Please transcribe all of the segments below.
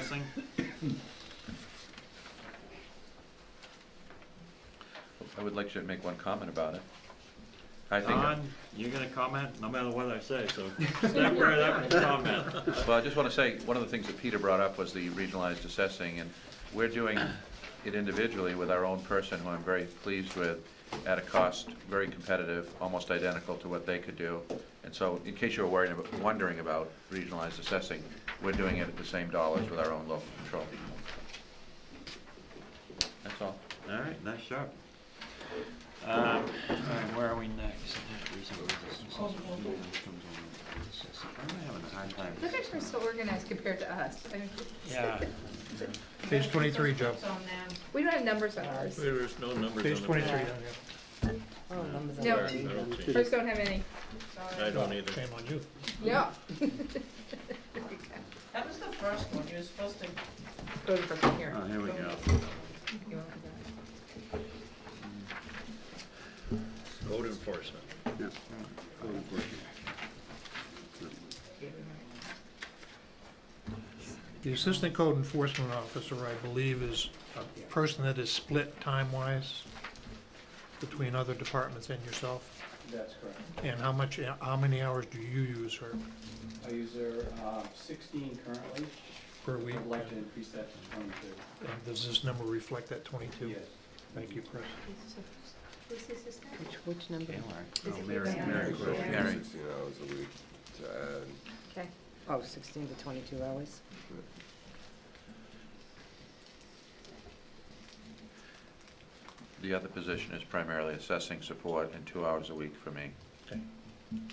assessing. I would like you to make one comment about it. I think, Don, you're gonna comment no matter what I say, so step right up and comment. well, I just want to say, one of the things that Peter brought up was the regionalized assessing, and we're doing it individually with our own person, who I'm very pleased with, at a cost very competitive, almost identical to what they could do. And so, in case you were wondering about regionalized assessing, we're doing it at the same dollars with our own local control. That's all. All right, nice job. All right, where are we next? I'm having a hard time. Look at her so organized compared to us. I mean, Yeah. Page 23, Joe. we don't have numbers on ours. There is no numbers on Page the 23 page. down here. Oh, numbers on No. the I page. don't see Hers it. don't have any. I don't either. Shame on you. Yeah. That was the first one, you were supposed to. Go to the first one here. Oh, here we go. You want that? Code enforcement. The Assistant Code Enforcement Officer, I believe, is a person that is split time-wise between other departments and yourself. That's correct. And how many hours do you use her I use her 16 currently. per week? I'd like to increase that to 22. And does this number reflect that 22? Yes. Thank you, Chris. Who's the assistant? Which number? Is Oh, it Mary, Mary? Mary Grove. Yeah. Mary. 16 hours a week to add. Okay. Oh, 16 to 22 hours. The other position is primarily assessing support, and 2 hours a week for me. Oh, that's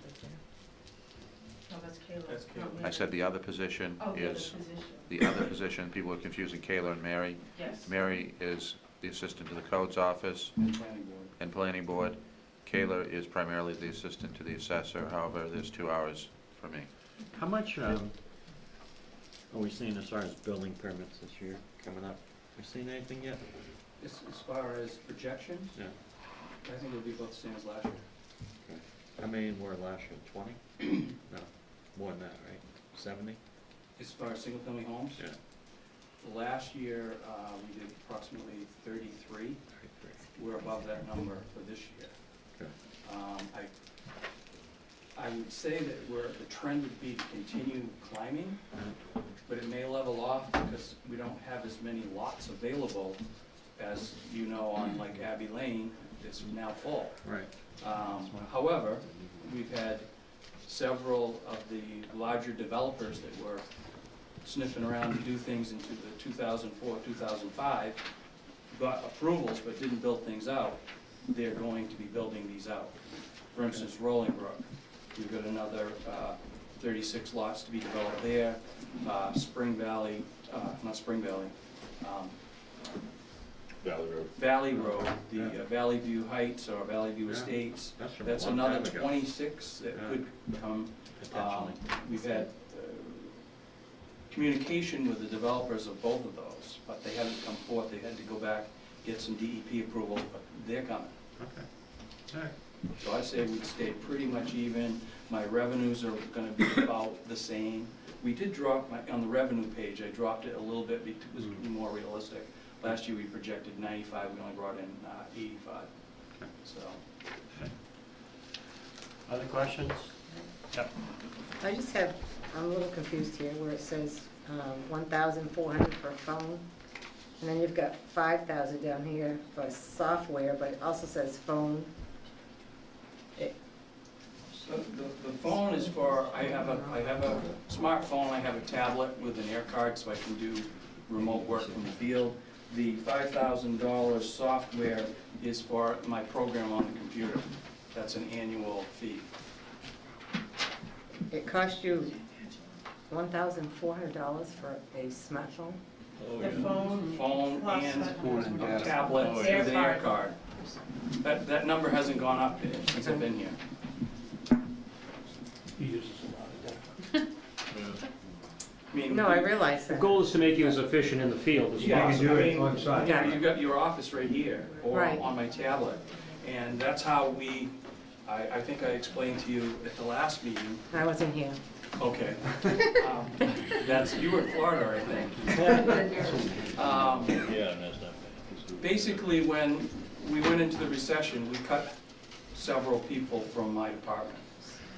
right there. No, that's Kayla. That's Kayla. not me. I said the other position Oh, the other is, position. the other position, people are confusing Kayla and Mary. Yes. Mary is the assistant to the codes office And planning board. and planning board. Kayla is primarily the assistant to the assessor, however, there's 2 hours for me. How much, are we seeing as far as building permits this year coming up? We seen anything yet? As far as projections, Yeah. I think it'll be about the same as last year. Okay. How many were last year? 20? No, more than that, right? 70? As far as single-family homes, Yeah. last year we did approximately 33. We're above that number for this year. Okay. I would say that the trend would be to continue climbing, but it may level off because we don't have as many lots available as you know on like Abbey Lane, it's now full. Right. However, we've had several of the larger developers that were sniffing around to do things into the 2004, 2005, got approvals but didn't build things out. They're going to be building these out. For instance, Rolling Brook, we've got another 36 lots to be developed there. Spring Valley, not Spring Valley, Valley Road. Valley Road, the Yeah. Valley View Heights or Valley View Yeah. Estates. That's from a That's long another time ago. 26 that Yeah. could come. Potentially. We've had communication with the developers of both of those, but they haven't come forth. They had to go back, get some DEP approvals, but they're coming. Okay. All right. So I'd say we'd stay pretty much even. My revenues are gonna be about the same. We did drop, on the revenue page, I dropped it a little bit because it was more realistic. Last year we projected 95, we only brought in 85, Okay. so. Other questions? Yep. I just have, I'm a little confused here where it says 1,400 for phone. And then you've got 5,000 down here for software, but it also says phone. The phone is for, I have a smartphone, I have a tablet with an air card so I can do remote work from the field. The $5,000 software is for my program on the computer. That's an annual fee. It cost you $1,400 for a smartphone? Oh, The yeah. phone. Phone plus and the- tablet Oh, with yeah. an air card. That number hasn't gone up since I've been here. He uses a lot of data. I mean, No, I realize The that. goal is to make you as efficient in the field as Yeah, possible. I mean, Yeah. you've got your office right here, or Right. on my tablet, and that's how I think I explained to you at the last meeting, I wasn't here. Okay. That's, you were in Florida, I think. Yeah, and that's not bad. Basically, when we went into the recession, we cut several people from my department.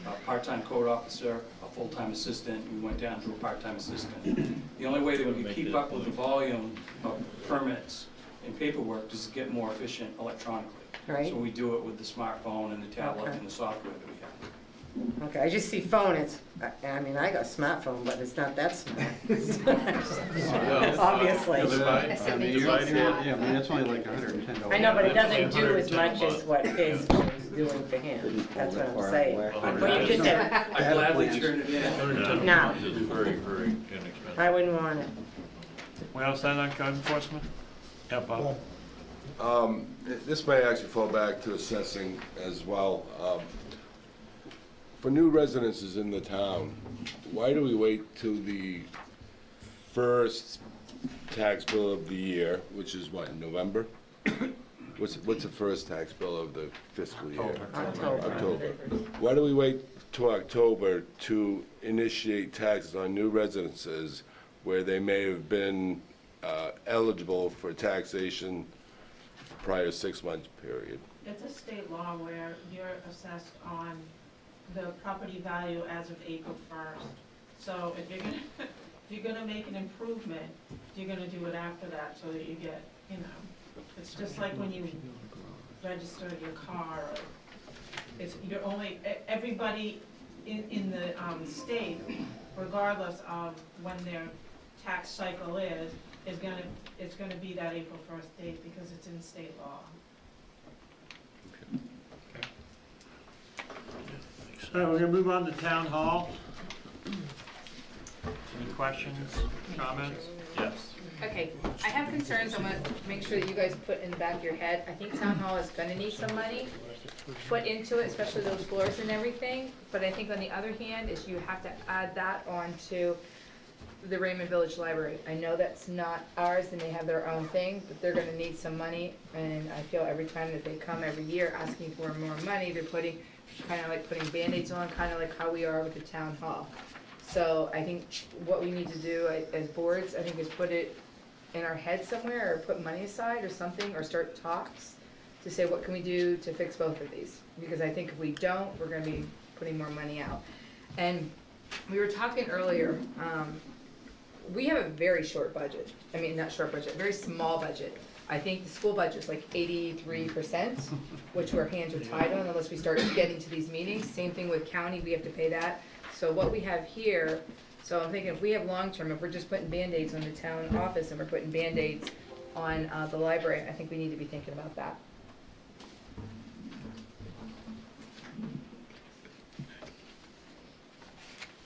A part-time code officer, a full-time assistant, we went down to a part-time assistant. The only way that we could keep up with the volume of permits and paperwork is to get more efficient electronically. Right. So we do it with the smartphone and the tablet Okay. and the software that we have. Okay, I just see phone, I mean, I got a smartphone, but it's not that smart. Obviously. Yeah, I mean, it's only like $110. I know, but it doesn't do as much as what his phone is doing for him, that's what I'm saying. Well, you just have, I gladly turn it in. No. It's very, very inexpensive. I wouldn't want it. We all set on code enforcement? Yeah, Bob? This may actually fall back to assessing as well. For new residences in the town, why do we wait till the first tax bill of the year, which is what, November? What's the first tax bill of the fiscal year? October. Why do we wait till October to initiate taxes on new residences where they may have been eligible for taxation prior 6-month period? It's a state law where you're assessed on the property value as of April 1st. So if you're gonna make an improvement, you're gonna do it after that so that you get, you know, it's just like when you register your car. Or it's, you're only, everybody in the state, regardless of when their tax cycle is it's gonna be that April 1st date because it's in state law. So we're gonna move on to town hall. Any questions, comments? Yes. Okay, I have concerns, I'm gonna make sure that you guys put in the back of your head, I think town hall is gonna need some money put into it, especially those floors and everything, but I think on the other hand, is you have to add that on to the Raymond Village Library. I know that's not ours and they have their own thing, but they're gonna need some money, and I feel every time that they come every year asking for more money, they're putting, kinda like putting Band-Aids on, kinda like how we are with the town hall. So I think what we need to do as boards, I think, is put it in our head somewhere, or put money aside or something, or start talks to say, what can we do to fix both of these? Because I think if we don't, we're gonna be putting more money out. And we were talking earlier, we have a very short budget. I mean, not short budget, very small budget. I think the school budget's like 83%, which our hands are tied on unless we start getting to these meetings. Same thing with county, we have to pay that. So what we have here, so I'm thinking if we have long-term, if we're just putting Band-Aids on the town office and we're putting Band-Aids on the library, I think we need to be thinking about that.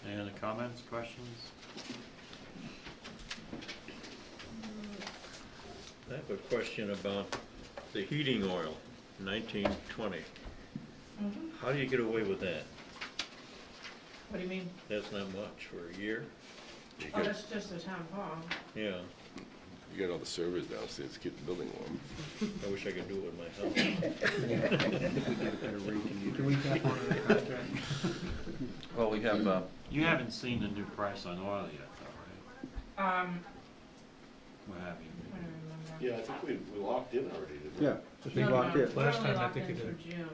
Any other comments, questions? I have a question about the heating oil, 1920. How do you get away with that? What do you mean? That's not much for a year. You Oh, got, that's just the town hall. Yeah, you got all the servers downstairs to keep the building warm. I wish I could do it in my house. Do we have one in the contract? Well, we have, You haven't seen the new price on oil yet, though, right? What have you? I don't remember. Yeah, I think we locked in already, didn't we? Yeah. No, no, Last we're only time I locked think in you did. for June.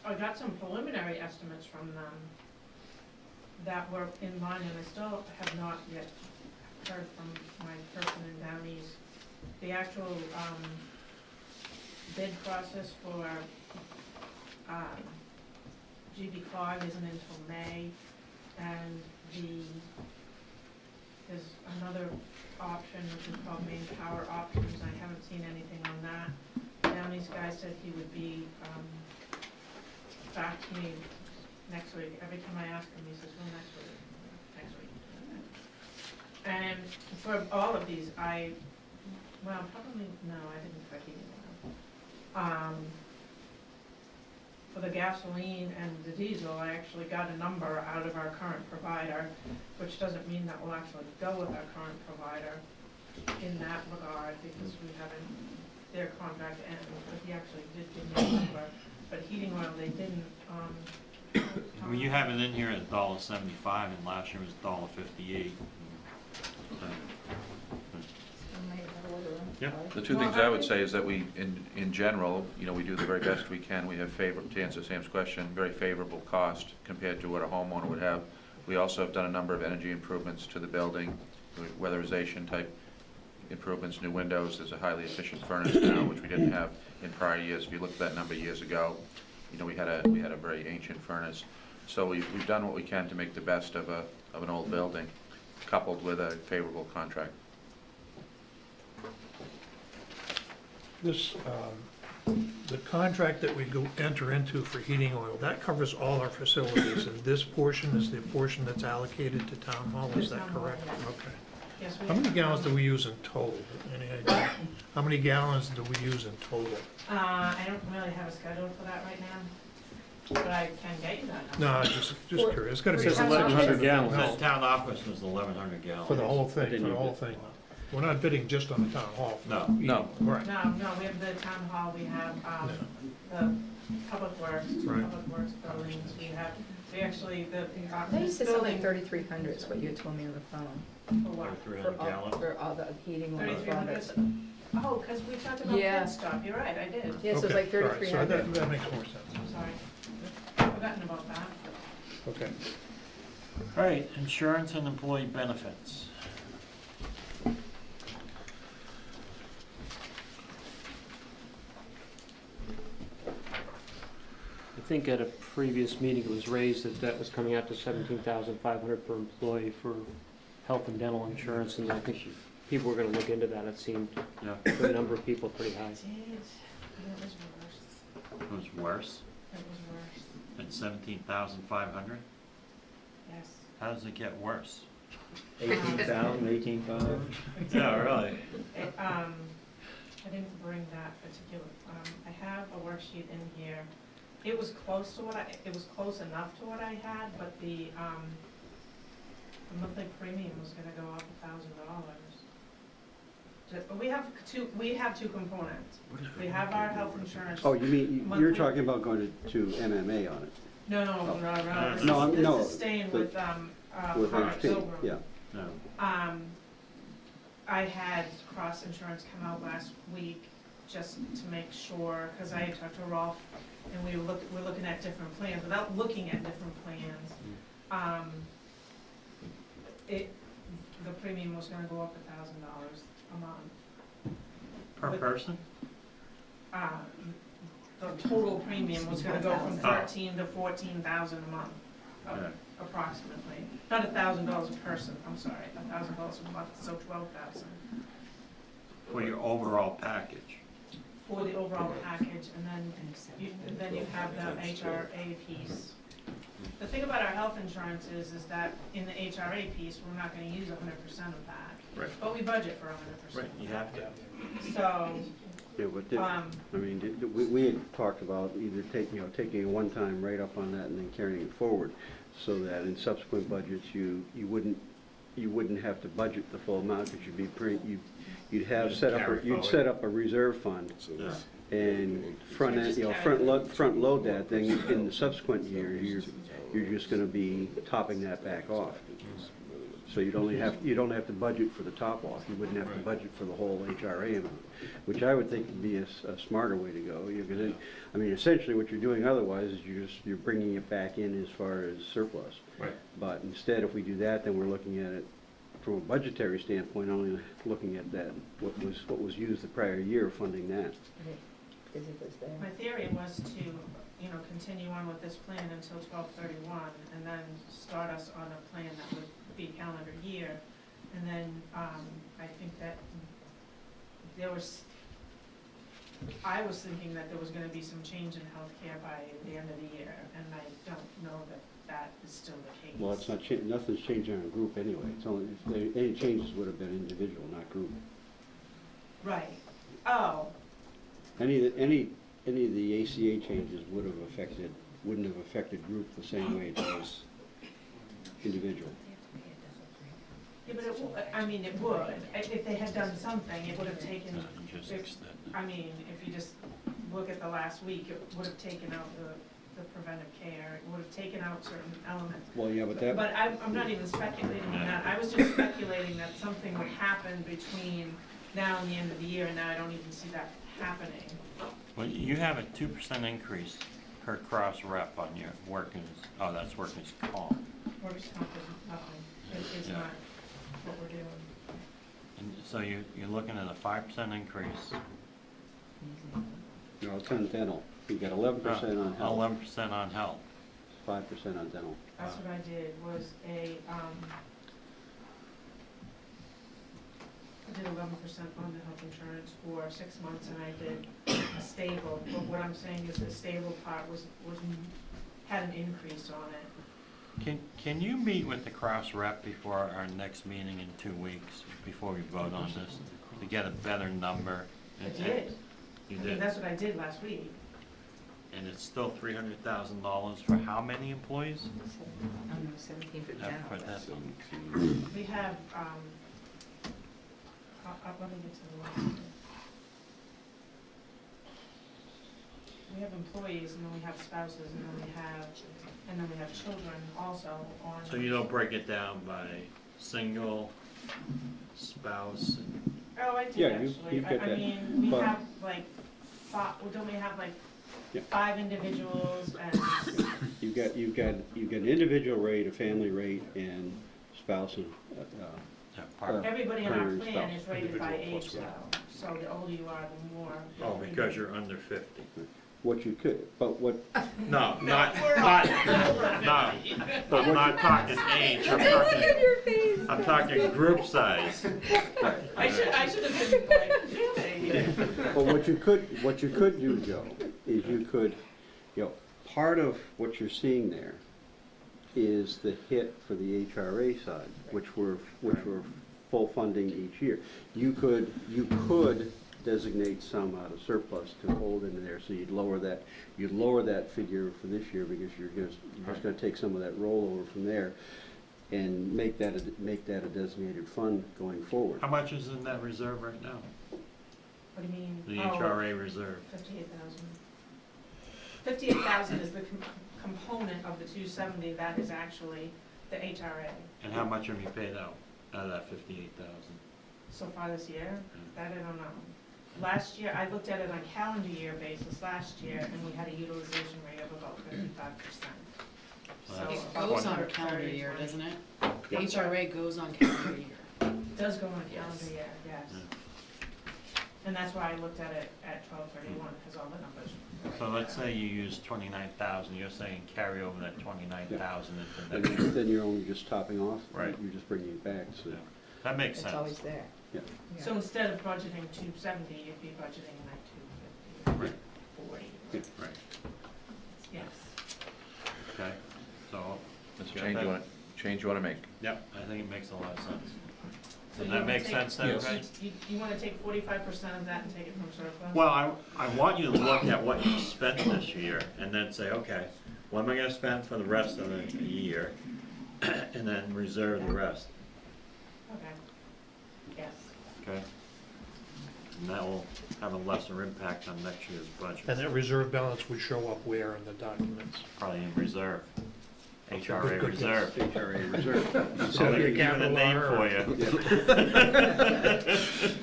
I got some preliminary estimates from them that were in line, and I still have not yet heard from my person in Down East. The actual, bid process for, GB Cog isn't until May, and there's another option, which is called Main Power Options. I haven't seen anything on that. Downey's guy said he would be, back to me next week. Every time I ask him, he says, well, next week. And for all of these, well, probably, no, I didn't for heating oil. For the gasoline and the diesel, I actually got a number out of our current provider, which doesn't mean that we'll actually go with our current provider in that regard, because we haven't, their contract ends, but he actually did give me a number. But heating oil, they didn't, Well, you have it in here at $1.75, and last year was $1.58. Yeah. The two things I would say is that we, in general, you know, we do the very best we can. We have to answer Sam's question, very favorable cost compared to what a homeowner would have. We also have done a number of energy improvements to the building, weatherization type improvements, new windows. There's a highly efficient furnace now, which we didn't have in prior years. If you look at that number years ago, you know, we had a very ancient furnace. So we've done what we can to make the best of an old building, coupled with a favorable contract. This, the contract that we enter into for heating oil, that covers all our facilities, and this portion is the portion that's allocated to town hall, is that Town hall, correct? yes. Okay. Yes, we How many have, gallons do we use in total? Any idea? How many gallons do we use in total? I don't really have a schedule for that right now, but I can get you that number. No, just curious, it's gotta be. It says Town 1,100 office? gallons. The town office was 1,100 gallons. For the whole thing, for Didn't the you whole bid? thing. We're not bidding just on the town hall. No. No. Right. No, we have the town hall, we have, the public works, Right. public works buildings, we actually, They used to this sell like building, 3,300 is what you had told me on the phone. for what? 300 gallons. For all the heating oil. 3,300? Oh, because we talked about Yeah. pit stop, you're right, I did. Yes, it was Okay, like all right, so 3,300. that makes more sense. I'm sorry, I've forgotten about that. Okay. All right, insurance and employee benefits. I think at a previous meeting, it was raised that that was coming out to 17,500 per employee for health and dental insurance, and I think people were gonna look into that. It seemed, Yeah. for a number of people, pretty high. It was worse, It was worse it was worse, than 17,500? yes. How does it get worse? 18,000, 18,500? Yeah, really. I didn't bring that particular, I have a worksheet in here. It was close to it was close enough to what I had, but the monthly premium was gonna go up $1,000. We have two components. We have our health insurance. Oh, you mean, you're Monthly- talking about going to MMA on it? No, No, this no, is staying but with, With Harvard HP, Pilgrim. yeah. No. I had Cross Insurance come out last week just to make sure, because I had talked to Rolf, and we're looking at different plans, without looking at different plans. The premium was gonna go up $1,000 a month. Per With- person? The total premium was gonna go from 13 to 14,000 a month, Yeah. approximately. Not $1,000 a person, I'm sorry, $1,000 a month, so 12,000 For your overall package? for the overall package, and then you have the HRA piece. The thing about our health insurance is that in the HRA piece, we're not gonna use 100% of that. Right. But we budget for 100%. Right, you have to. So, Yeah, but um, I mean, we had talked about either taking a one-time write-up on that and then carrying it forward, so that in subsequent budgets, you wouldn't have to budget the full amount, because you'd have Just set carry you'd set up a reserve fund So Yeah. this- and front end, Just carry front load that, then in the subsequent year, you're just gonna be topping that back off. So you don't have to budget for the top off, you wouldn't have to budget for the whole HRA amount, which I would think would be a smarter way to go. You're gonna, I mean, essentially what you're doing otherwise is you're bringing it back in as far as surplus. Right. But instead, if we do that, then we're looking at it from a budgetary standpoint, only looking at that, what was used the prior year, funding that. Because it was there. my theory was to, continue on with this plan until 12/31, and then start us on a plan that would be calendar year. And then, I think that I was thinking that there was gonna be some change in healthcare by the end of the year, and I don't know that that is still the case. Well, it's not nothing's changing on group anyway. It's only, any changes would have been individual, not group. Right. Oh, Any of the ACA changes wouldn't have affected group the same way it does individual. yeah, but it would. If they had done something, it would have taken, Just if- extend it. if you just look at the last week, it would have taken out the the preventive care, it would have taken out certain elements. Well, yeah, but that, But I'm not even speculating on that, I was just speculating that something would happen between now and the end of the year, and now I don't even see that happening. Well, you have a 2% increase per cross rep on your workers, oh, that's workers' comp. Workers' comp is nothing, it's Yeah. not what we're doing. And so you're looking at a 5% increase. no, it's on dental. You got 11% on health, 11% on health. 5% on dental. That's what I did, was I did 11% on the health insurance for 6 months, and I did a stable, but what I'm saying is the stable part had an increase on it. Can you meet with the cross rep before our next meeting in 2 weeks, before we vote on this, to get a better number? I did. You I mean, did? that's what I did last week. And it's still $300,000 for how many employees? I don't know, 17 for Yeah, general. for that. We have, let me get to the list. We have employees, and then we have spouses, and then we have children also on. So you don't break it down by single, spouse, and Oh, I did Yeah, you actually. get I that, mean, we but- have like don't we have like Yeah. 5 individuals and, You've got an individual rate, a family rate, and spouse and, part. everybody in our Primary plan spouse. is rated by Individual age plus though. So the older you are, the more. Oh, because you're under 50. what you could, but what, No, not, we're not, over no. I'm not talking age, I'm talking group size. I should have been like, really? but what you could do, Joe, is you could, part of what you're seeing there is the hit for the HRA side, which we're full funding each year. You could designate some out of surplus to hold into there, so you'd lower that figure for this year, because you're just gonna take some of that rollover from there and make that a designated fund going forward. How much is in that reserve right now? What do you mean? The Oh, HRA reserve? 58,000. 58,000 is the component of the 270 that is actually the HRA. And how much have you paid out of that 58,000? So far this year, that I don't know. Last year, I looked at it on calendar year basis last year, and we had a utilization rate of about 55%. So It It about goes on 30, calendar year, 20. doesn't it? Yeah. HRA goes on calendar year. It does go on a calendar Yes. year, yes. Yeah. And that's why I looked at it at 12/31, because all the numbers. were So right let's there. say you use 29,000, you're saying carry over that 29,000 into Then next year. then you're only just topping off. Right. You're just bringing it back, so. Yeah. That makes It's sense. always there. Yeah. Yeah. So instead of budgeting 270, you'd be budgeting like 250, Right. 40. Right, Yes. okay, so. That's a got change that? you wanna make. Yep, I think it makes a lot of sense. So Does you that wanna make take- sense to Yes. everybody? You wanna take 45% of that and take it from surplus? Well, I want you to look at what you spent this year and then say, okay, what am I gonna spend for the rest of the year? And then reserve the rest, Okay. Yes. okay? And that will have a lesser impact on next year's budget. And that reserve balance would show up where in the documents? Probably in reserve, Good, HRA good, reserve. HRA reserve. So they're giving a name for you.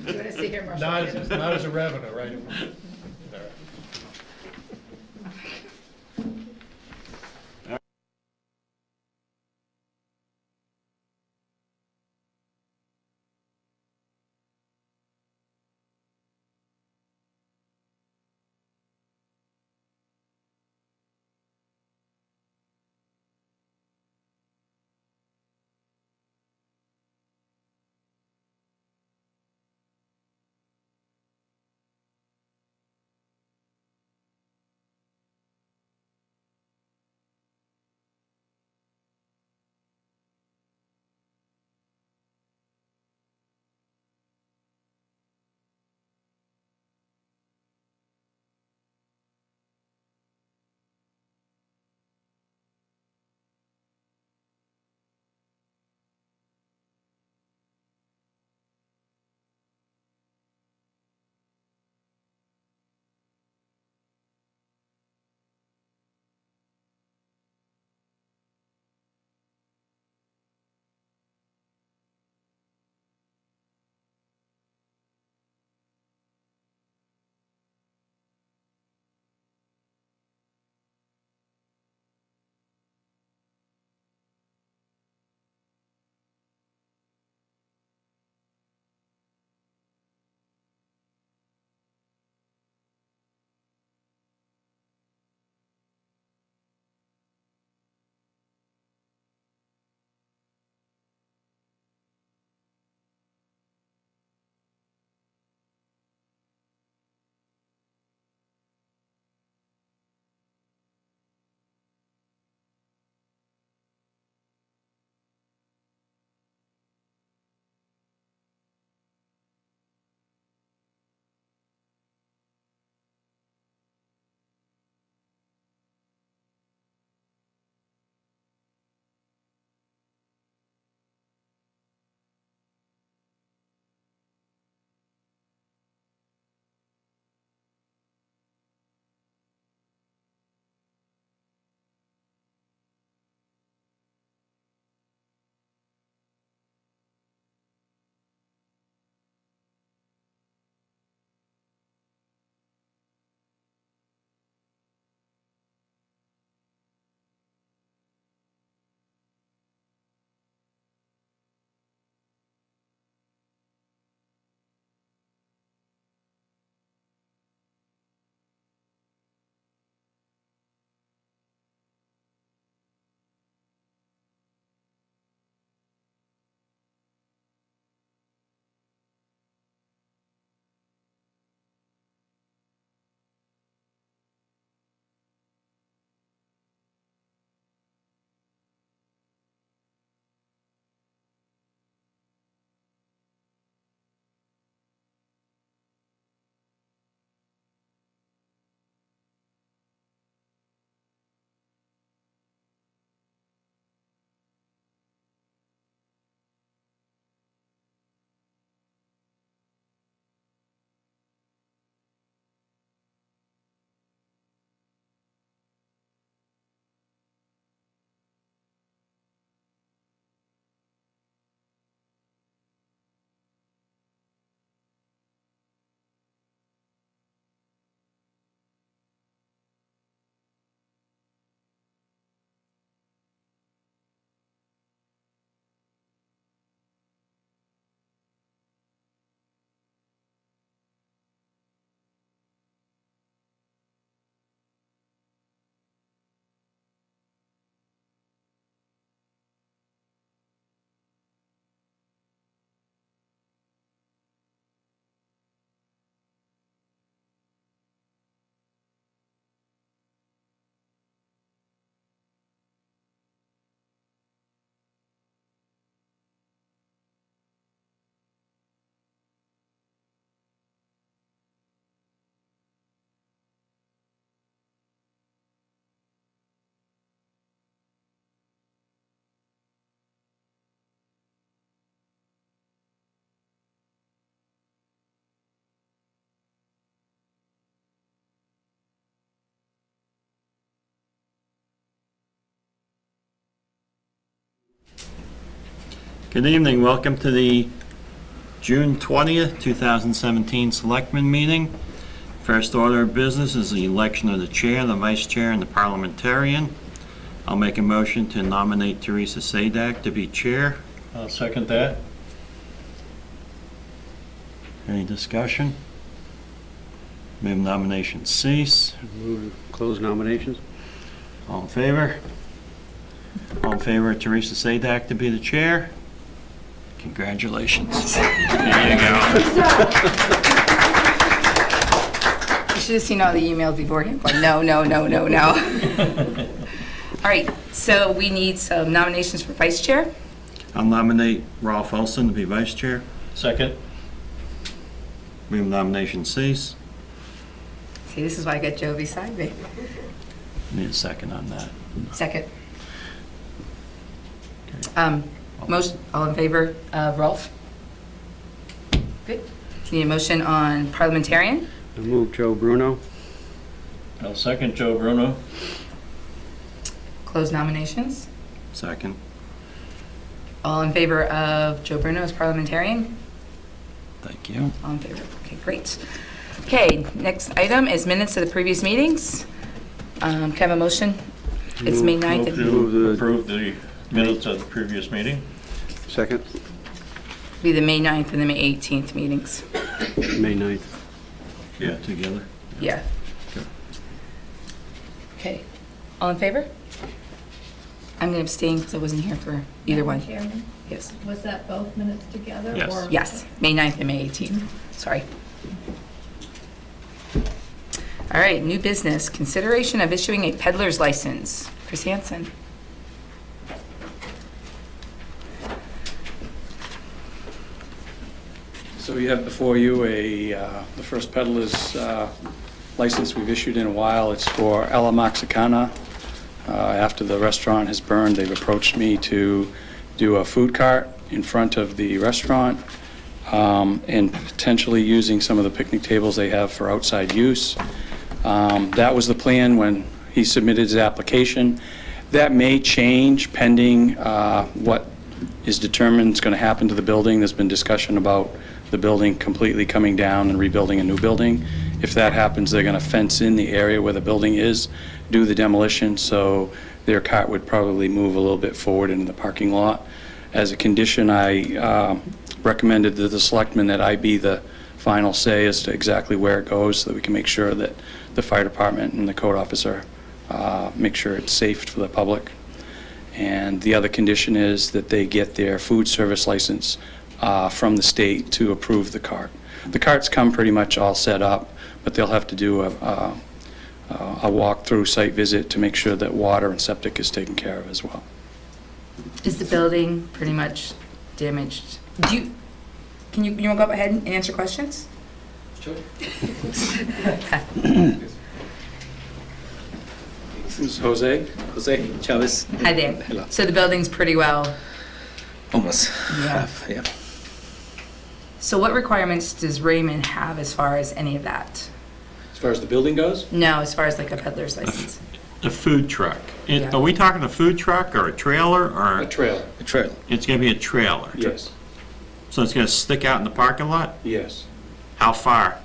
You wanna see here, Marshall? Not as a revenue, right? Good evening, welcome to the June 20th, 2017 Selectmen Meeting. First order of business is the election of the chair, the vice chair, and the parliamentarian. I'll make a motion to nominate Teresa Sadak to be chair. I'll second that. Any discussion? Move nomination cease. Move to close nominations? All in favor? All in favor of Teresa Sadak to be the chair? Congratulations. There you go. You should have seen all the emails beforehand, like, no, no, no, no, no. All right, so we need some nominations for vice chair. I'll nominate Ralph Olson to be vice chair. Second. Move nomination cease. See, this is why I got Joe beside me. Need a second on that. Second. Motion, all in favor of Rolf? Good. Need a motion on parliamentarian? I move Joe Bruno. I'll second Joe Bruno. Close nominations. Second. All in favor of Joe Bruno as parliamentarian? Thank you. All in favor. Okay, great. Okay, next item is minutes of the previous meetings. Can I have a motion? It's May 9th. Move to approve the minutes of the previous meeting. Second, Be the May 9th and the May 18th meetings. May 9th. Yeah, together. Yeah. Okay, all in favor? I'm gonna abstain because I wasn't here for either one. Chairman, Yes. was that both minutes together? Yes. or- Yes, May 9th and May 18th. Sorry. All right, new business. Consideration of issuing a peddler's license. Chris Hansen. So you have before you the first peddler's license we've issued in a while. It's for Ella Moxicana. After the restaurant has burned, they've approached me to do a food cart in front of the restaurant and potentially using some of the picnic tables they have for outside use. That was the plan when he submitted his application. That may change pending what is determined is going to happen to the building. There's been discussion about the building completely coming down and rebuilding a new building. If that happens, they're going to fence in the area where the building is, do the demolition, so their cart would probably move a little bit forward into the parking lot. As a condition, I recommended to the selectmen that I be the final say as to exactly where it goes, so that we can make sure that the fire department and the code officer make sure it's safe for the public. And the other condition is that they get their food service license from the state to approve the cart. The carts come pretty much all set up, but they'll have to do a walk-through site visit to make sure that water and septic is taken care of as well. Is the building pretty much damaged? You want to go ahead and answer questions? Sure. This is Jose. Jose Chavez. Hi there. Hello. So the building's pretty well, Almost Yeah. half, yeah. so what requirements does Raymond have as far as any of that? As far as the building goes, No, as far as like a peddler's license? The food truck. Yeah. Are we talking a food truck or a trailer, a or trailer. A trail. it's gonna be a trailer? Yes, So it's gonna stick out in the parking lot? yes. How far?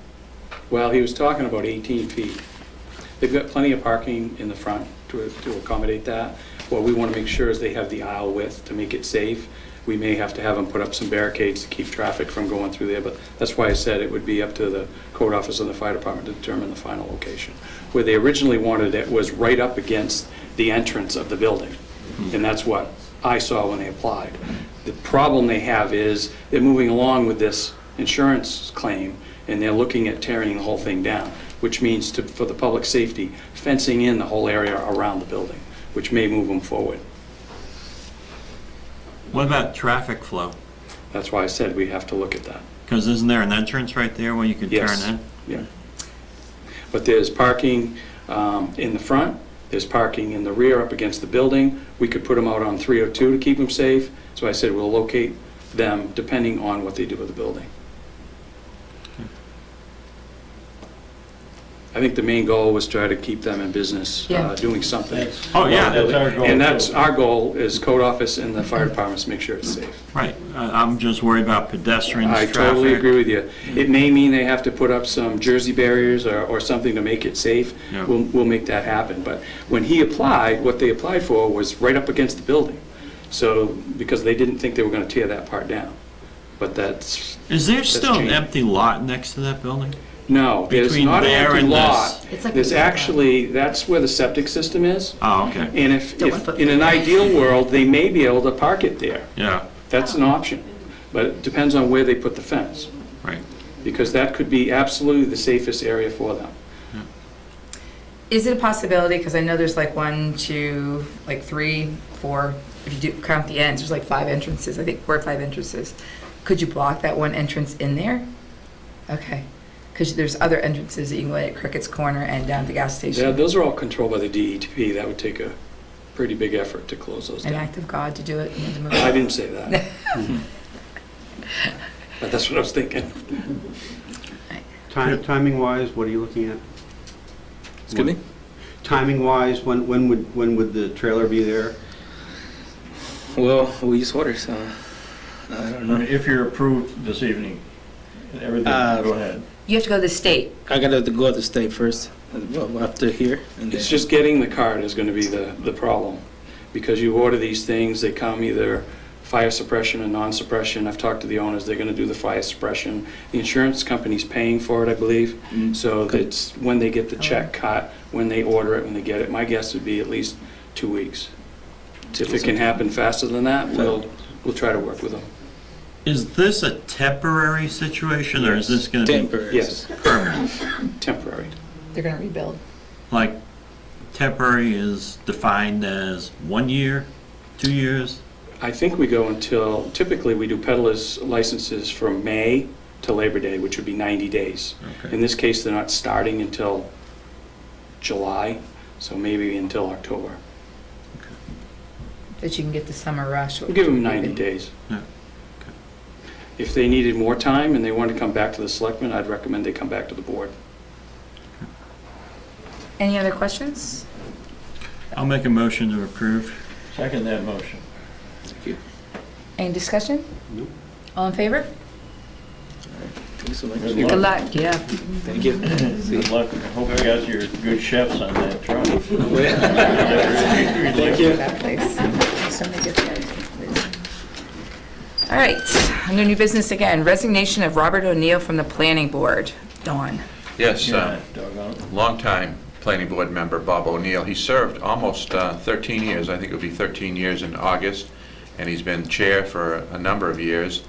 Well, he was talking about 18 feet. They've got plenty of parking in the front to accommodate that. What we want to make sure is they have the aisle width to make it safe. We may have to have them put up some barricades to keep traffic from going through there, but that's why I said it would be up to the code office and the fire department to determine the final location. Where they originally wanted it was right up against the entrance of the building, and that's what I saw when they applied. The problem they have is they're moving along with this insurance claim, and they're looking at tearing the whole thing down, which means for the public safety, fencing in the whole area around the building, which may move them forward. What about traffic flow? That's why I said we have to look at that. Because isn't there an entrance right there where you can turn Yes. in? Yeah. But there's parking in the front, there's parking in the rear up against the building. We could put them out on 302 to keep them safe. So I said we'll locate them depending on what they do with the building. I think the main goal was try to keep them in business, Yeah. doing something. Oh, yeah. That's our goal. And that's too. our goal, is code office and the fire departments, make sure it's safe. Right, I'm just worried about pedestrians, I traffic. totally agree with you. It may mean they have to put up some Jersey barriers or something to make it safe. Yeah. We'll make that happen. But when he applied, what they applied for was right up against the building. So, because they didn't think they were gonna tear that part down. But that's, Is there still an changed. empty lot next to that building? no, there's Between not an there empty and lot. It's like There's a- actually, that's where the septic system is. Oh, okay, And if, The 1 foot in an ideal world, they may be able to park it there. yeah, That's an option. But it depends on where they put the fence. right. Because that could be absolutely the safest area for them. Is it a possibility, because I know there's like 1, 2, like 3, 4, if you do count the ends, there's like 5 entrances, I think 4 or 5 entrances. Could you block that one entrance in there? Okay, because there's other entrances that you can go at Crickett's Corner and down at the gas Yeah, station. those are all controlled by the DEP. That would take a pretty big effort to close those An down. act of God to do it. and to move I it. didn't say that. But that's what I was thinking. Timing-wise, what are you looking at? Excuse me? Timing-wise, when would the trailer be there? Well, we use water, so I don't know. If you're approved this evening, everything, go ahead. You have to go to the state. I gotta go to the state first, well, after here. And It's then- just getting the card is gonna be the problem. Because you order these things, they come either fire suppression or non-suppression. I've talked to the owners, they're gonna do the fire suppression. The insurance company's paying for it, I believe. So it's when they get the check cut, when they order it, when they get it. My guess would be at least 2 weeks. If it can happen faster than that, we'll try to work with them. Is this a temporary situation, or is this gonna be Temporary. Yes, permanent? temporary. They're going to rebuild. Like, temporary is defined as 1 year, 2 years? I think we go until, typically we do peddlers licenses from May to Labor Day, which would be 90 days. Okay. In this case, they're not starting until July, so maybe until October. That you can get the summer rush. We'll give them 90 days. Yeah. If they needed more time and they wanted to come back to the selectmen, I'd recommend they come back to the board. Any other questions? I'll make a motion to approve. Second that motion. Thank you. Any discussion? Nope. All in favor? Thank you so much. Good Good luck, yeah. Thank you. Good luck. I hope you got your good chefs on that truck. Thank you. That place. So many good guys. All right, under new business again, resignation of Robert O'Neill from the planning board. Dawn. Yes, Yeah, doggone it. longtime planning board member Bob O'Neill. He served almost 13 years, I think it would be 13 years in August, and he's been chair for a number of years.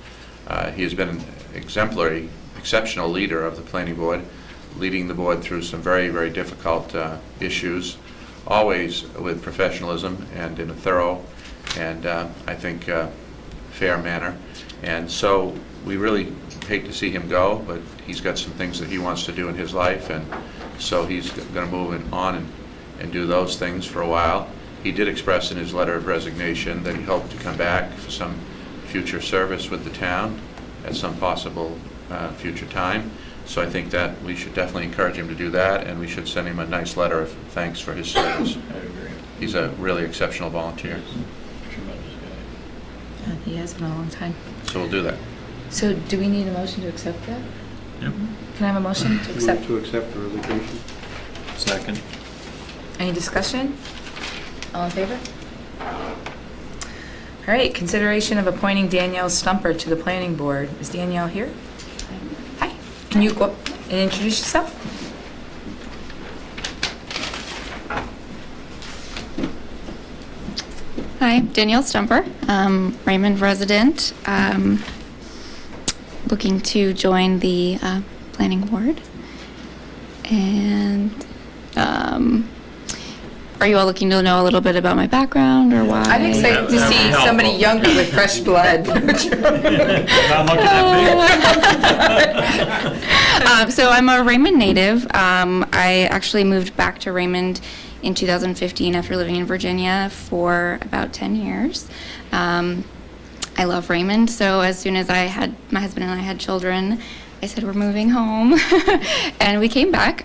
He has been an exemplary, exceptional leader of the planning board, leading the board through some very, very difficult issues, always with professionalism and in a thorough and, I think, fair manner. And so we really hate to see him go, but he's got some things that he wants to do in his life, and so he's going to move on and do those things for a while. He did express in his letter of resignation that he hoped to come back for some future service with the town at some possible future time. So I think that we should definitely encourage him to do that, and we should send him a nice letter of thanks for his service. I agree. He's a really exceptional volunteer, Tremendous guy. He has been a long time. so we'll do that. So do we need a motion to accept that? Yep. Can I have a motion to accept? Move to accept the resignation. Second. Any discussion? All in favor? All right, consideration of appointing Danielle Stumper to the planning board. Is Danielle here? Hi, can you go up and introduce yourself? Hi, Danielle Stumper, Raymond resident, looking to join the planning board. And are you all looking to know a little bit about my background or why? I'm excited to see helpful. somebody younger with fresh blood. Not looking that big. So I'm a Raymond native. I actually moved back to Raymond in 2015 after living in Virginia for about 10 years. I love Raymond, so as soon as my husband and I had children, I said we're moving home, and we came back.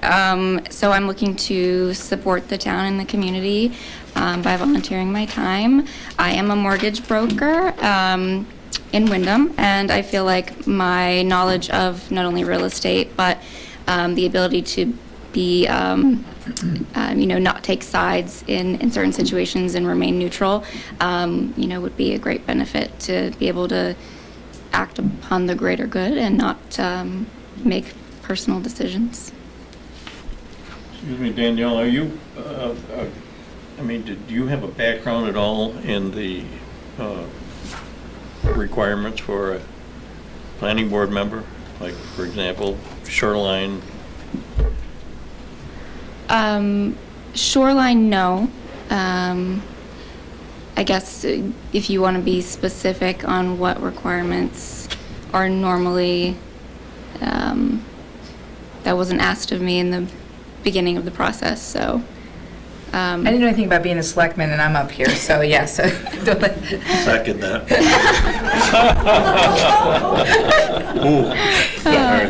So I'm looking to support the town and the community by volunteering my time. I am a mortgage broker in Wyndham, and I feel like my knowledge of not only real estate, but the ability to be, not take sides in certain situations and remain neutral, would be a great benefit to be able to act upon the greater good and not make personal decisions. Excuse me, Danielle, are you, do you have a background at all in the requirements for a planning board member? Like, for example, shoreline? Shoreline, no. I guess if you want to be specific on what requirements are normally, that wasn't asked of me in the beginning of the process, so. I didn't know anything about being a selectman, and I'm up here, so yes. Second that.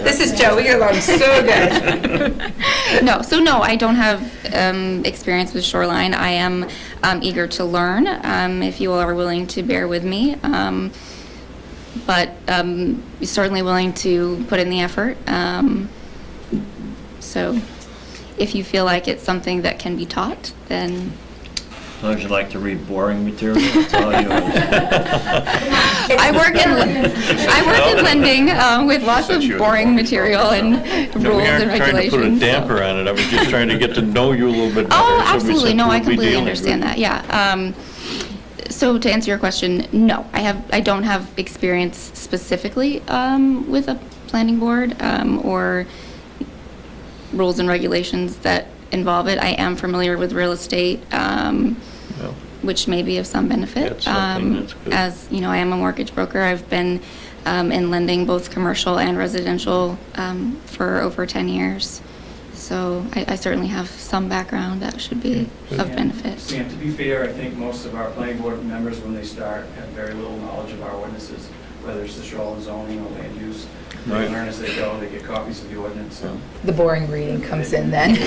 This is Joe, we get along so good. No, I don't have experience with shoreline. I am eager to learn, if you are willing to bear with me. But certainly willing to put in the effort. So if you feel like it's something that can be taught, then... As long as you like to read boring material, that's all you I work in lending with lots of boring material and rules and regulations. We aren't trying to put a damper on it. I was just trying to get to know you a little bit better. Oh, so absolutely. No, I we'll be completely dealing understand with that. Yeah. So to answer your question, no, I don't have experience specifically with a planning board or rules and regulations that involve it. I am familiar with real estate, which may be of some benefit. That's something that's good. As you know, I am a mortgage broker. I've been in lending both commercial and residential for over 10 years. So I certainly have some background that should be of benefit. Sam, to be fair, I think most of our planning board members, when they start, have very little knowledge of our ordinances, whether it's the shoreline zoning or land use. They Right. learn as they go, they get copies of the ordinance, so. The boring reading comes in then. They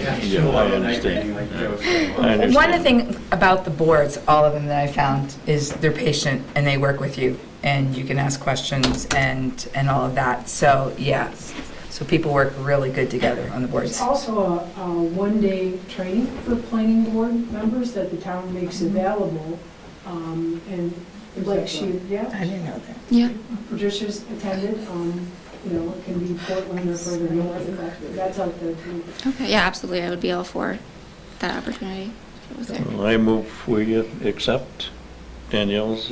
have to Yeah, do a lot I of night understand. reading, like Joe said. I understand. One of the things about the boards, all of them that I found, is they're patient and they work with you, and you can ask questions and all of that. So, yes, so people work really good together on the boards. It's also a one-day training for planning board members that the town makes available, and like she, yeah, I didn't know that. Yeah. Patricia's attended, it can be Portland or further north, that's out there too. Okay. Yeah, absolutely. I would be all for that opportunity if it was there. Well, I move we accept Danielle's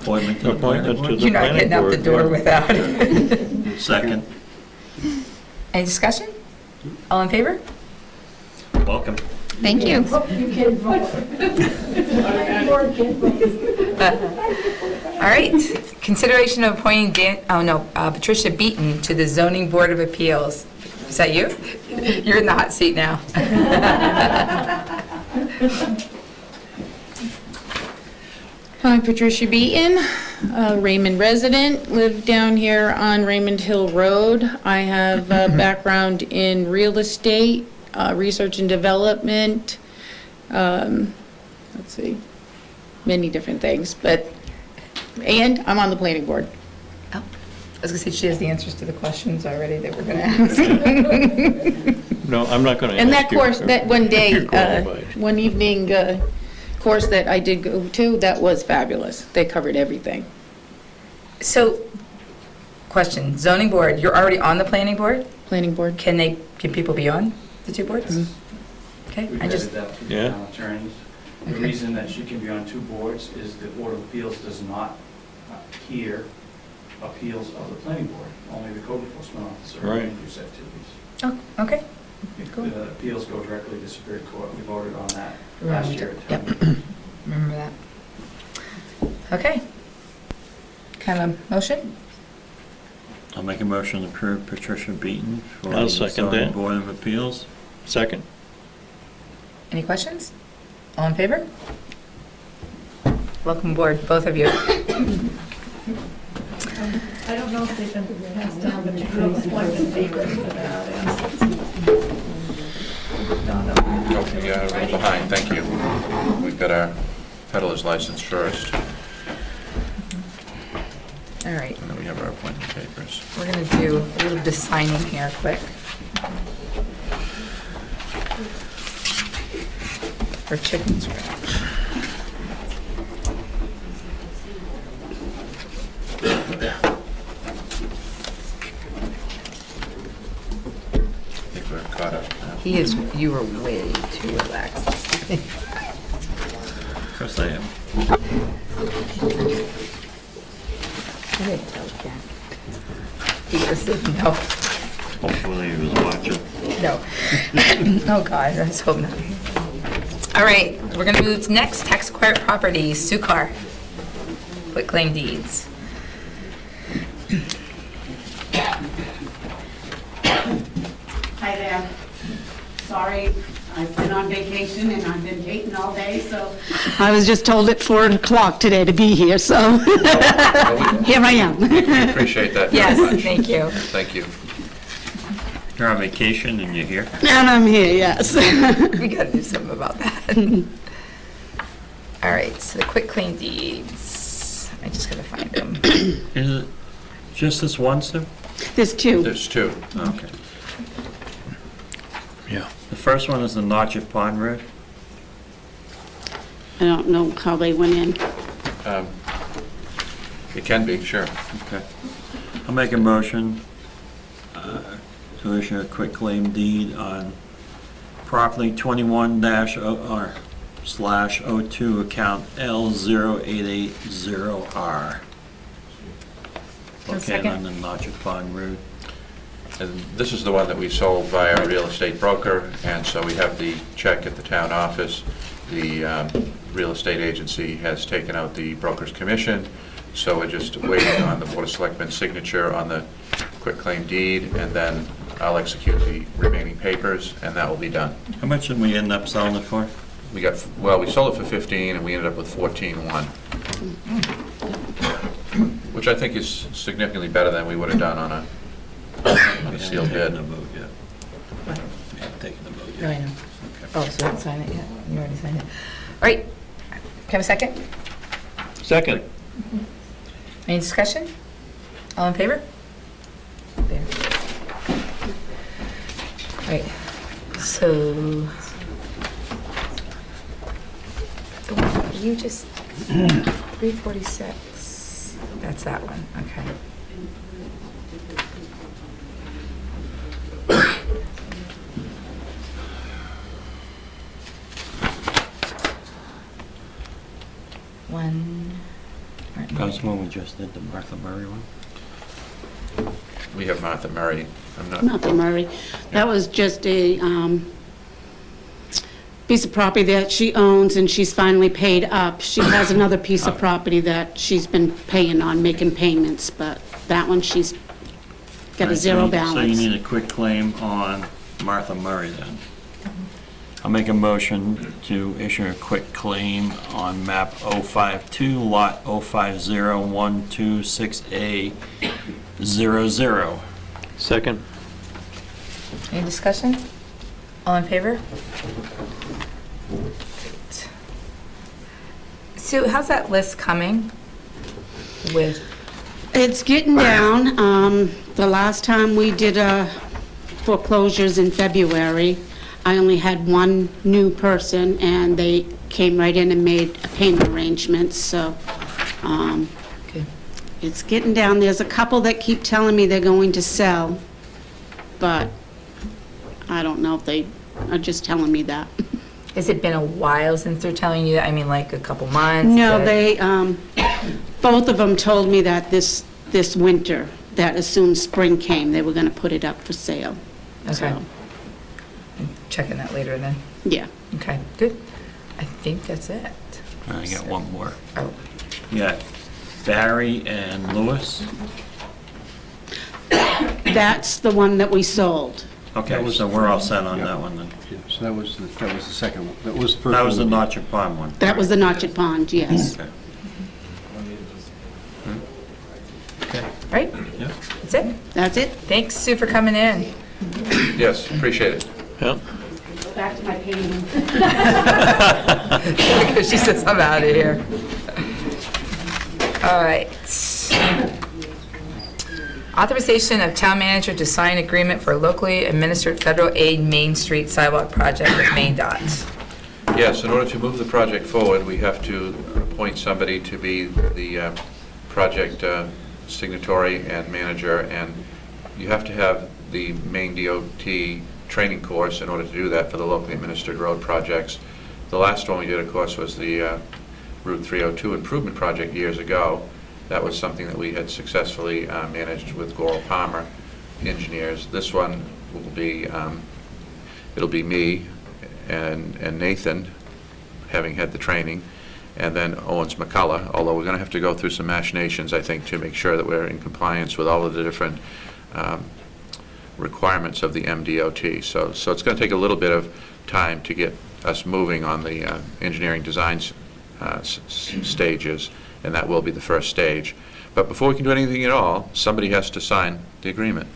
appointment to the planning appointment to board. the You're not planning getting out the board, door yeah. without it. Second. Any discussion? All in favor? Welcome. Thank you. You can vote. Planning board can vote. All right, consideration of appointing Patricia Beaton to the Zoning Board of Appeals. Is that you? You're in the hot seat now. I'm Patricia Beaton, a Raymond resident, live down here on Raymond Hill Road. I have a background in real estate, research and development, many different things, and I'm on the planning board. Oh, I was gonna say, she has the answers to the questions already that we're gonna ask. No, I'm not going to ask And that you. course, that one day, You're qualified. one evening course that I did go to, that was fabulous. They covered everything. So, question, zoning board, you're already on the planning board? Planning board. Can people be on the two boards? Okay, We've I just, added that to the Yeah. town attorneys. The Okay. reason that she can be on two boards is the Board of Appeals does not hear appeals of the planning board, only the code enforcement officer Right. and use activities. oh, okay. If Cool. the appeals go directly to Superior Court, we voted on that Remember last year. at Yep, town. remember that. Okay. Kind of motion? I'll make a motion to approve Patricia Beaton for I'll the second zoning that. board of appeals. Second. Any questions? All in favor? Welcome aboard, both of you. I don't know if they've been passed down, but you do have appointment papers for that. Oh, yeah, a little behind, thank you. We've got our peddler's license first, All right, and then we have our appointment papers. we're gonna do a little bit of signing here quick. For chicken scratch. I think we're caught up now. You were way too relaxed. Of course I am. I didn't tell Ken. He just said no. Hopefully he was watching. No. Oh, God, let's hope not. All right, we're gonna move to next, tax acquired properties, Sukar. Quitclaim deeds. Hi there. Sorry, I've been on vacation and I've been dating all day, so I was just told at 4 o'clock today to be here, so here I am. We appreciate that very Yes, much. thank you. Thank you. You're on vacation and you're here? And I'm here, yes. We gotta do something about that. All right, so the quitclaim deeds, I just gotta find them. Is it just this one, Sue? There's two. There's two. Okay. Yeah. The first one is the Notchet Pond Road. I don't know how they went in. It can be, sure. Okay. I'll make a motion to issue a quitclaim deed on property 21-/02 account L0880R. Located on the Notchet Pond Road. And this is the one that we sold via a real estate broker, and so we have the check at the town office. The real estate agency has taken out the broker's commission, so we're just waiting on the Board of Selectmen's signature on the quitclaim deed, and then I'll execute the remaining papers, and that will be done. How much did we end up selling it for? We sold it for 15, and we ended up with 14.1, which I think is significantly better than we would have done on a sealed bid. No vote yet. We haven't taken the vote No, yet. I know. Oh, so you haven't signed it yet? You already signed it. All right, can I have a second? Second. Any discussion? All in favor? There. All right, so. The one you just, 346, that's that one, okay. One. That's the one we just did, the Martha Murray one? We have Martha Murray. I'm not. Martha Murray. That was just a piece of property that she owns, and she's finally paid up. She has another piece of property that she's been paying on, making payments, but that one she's got a Alright, zero So you balance. need a quitclaim on Martha Murray then. I'll make a motion to issue a quitclaim on map 052, lot 0501268A00. Second. Any discussion? All in favor? Sue, how's that list coming with? It's getting down. The last time we did foreclosures in February, I only had one new person, and they came right in and made payment arrangements, so Okay. it's getting down. There's a couple that keep telling me they're going to sell, but I don't know if they are just telling me that. Has it been a while since they're telling you that? I mean, like a couple months? No, that- they, both of them told me that this winter, that as soon as spring came, they were gonna put it up for sale. Okay. So, Checking that later then. yeah. Okay, good. I think that's it. I got one more. Oh, You got Barry and Lewis. That's the one that we sold. Okay, so we're all set on that one then. So that was the second one. That was the first That was the one. Notchet Pond one. That was the Notchet Pond, yes. Okay. Right? Yeah. That's it? That's it. Thanks, Sue, for coming in. Yes, appreciate it. Yep. Back to my painting. She says, I'm out of here. All right. Authorization of town manager to sign agreement for locally administered federal aid Main Street sidewalk project with Main Dots. Yes, in order to move the project forward, we have to appoint somebody to be the project signatory and manager, and you have to have the Maine DOT training course in order to do that for the locally administered road projects. The last one we did, of course, was the Route 302 improvement project years ago. That was something that we had successfully managed with Goral Palmer engineers. This one will be, it'll be me and Nathan, having had the training, and then Owens McCullough, although we're going to have to go through some machinations, I think, to make sure that we're in compliance with all of the different requirements of the MDOT. So it's going to take a little bit of time to get us moving on the engineering design stages, and that will be the first stage. But before we can do anything at all, somebody has to sign the agreement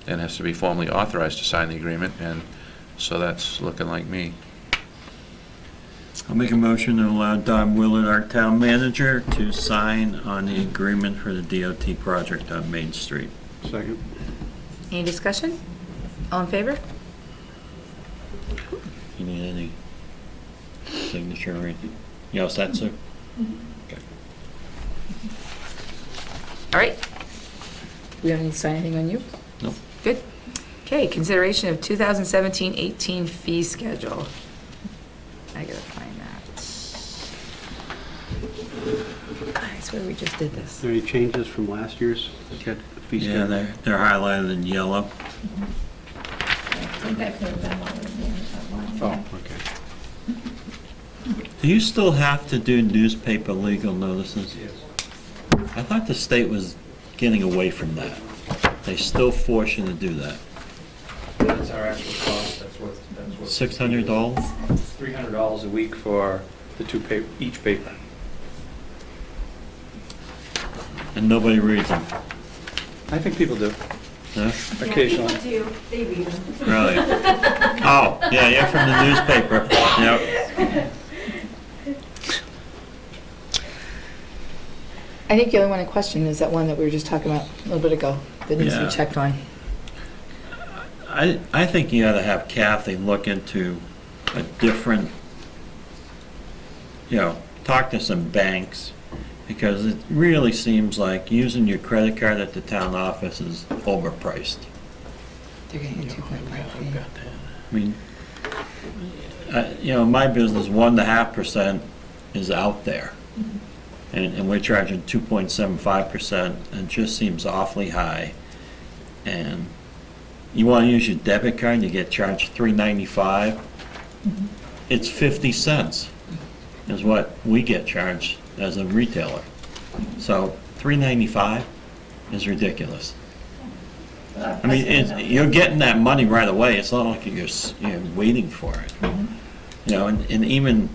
and has to be formally authorized to sign the agreement, and so that's looking like me. I'll make a motion to allow Don Willard, our town manager, to sign on the agreement for the DOT project on Main Street. Second. Any discussion? All in favor? You need any signature or anything? You all set, Sue? Okay. All right. We don't need to sign anything on you? Nope. Good. Okay, consideration of 2017-18 fee schedule. I gotta find that. I swear we just did this. Are there any changes from last year's fee Yeah, schedule? they're highlighted in yellow. I think I put them all in there. Oh, okay. Do you still have to do newspaper legal notices? Yes. I thought the state was getting away from that. They still force you to do that. That's our actual cost, that's what. $600? It's $300 a week for the each paper. And nobody reads them? I think people do. Huh? Occasionally. Yeah, people do, they read them. Really? Oh, yeah, you're from the newspaper. Yep. I think the only one in question is that one that we were just talking about a little bit ago, that needs to be Yeah. checked on. I think you ought to have Kathy look into a different, talk to some banks, because it really seems like using your credit card at the town office is overpriced. They're getting a 2.5. I mean, my business, 1.5% is out there. And we're charging 2.75%, and it just seems awfully high. And you want to use your debit card, you get charged $3.95. It's 50 cents is what we get charged as a retailer. So $3.95 is ridiculous. I mean, you're getting that money right away. It's not like you're waiting for it. And even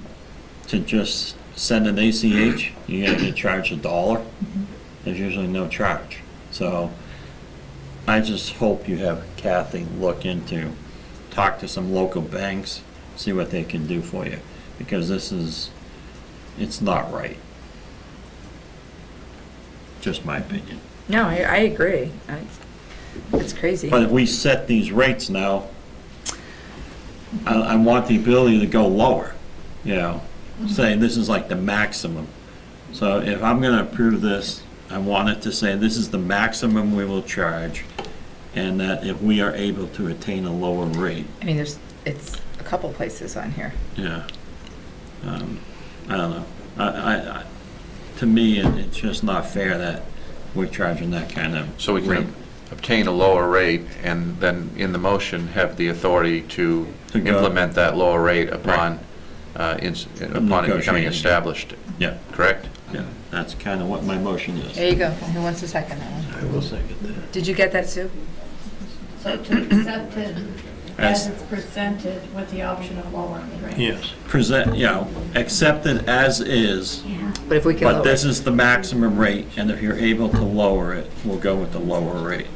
to just send an ACH, you gotta get charged $1. There's usually no charge. So I just hope you have Kathy look into, talk to some local banks, see what they can do for you, because it's not right. Just my opinion. No, I agree. It's crazy. But if we set these rates now, I want the ability to go lower, say this is like the maximum. So if I'm gonna approve this, I want it to say this is the maximum we will charge, and that if we are able to attain a lower rate. I mean, it's a couple places on here. Yeah. I don't know. To me, it's just not fair that we're charging that kind of So we rate. can obtain a lower rate, and then in the motion have the authority to To go- implement that lower rate upon upon it becoming Negotiating. established. Yeah. Correct? Yeah, that's kind of what my motion is. There you go. Who wants to second that one? I will second that. Did you get that, Sue? So to accept it As it's presented with the option of lowering the rate. Yes. Present, accept it as is, But if we can but lower this it. is the maximum rate, and if you're able to lower it, we'll go with the lower rate.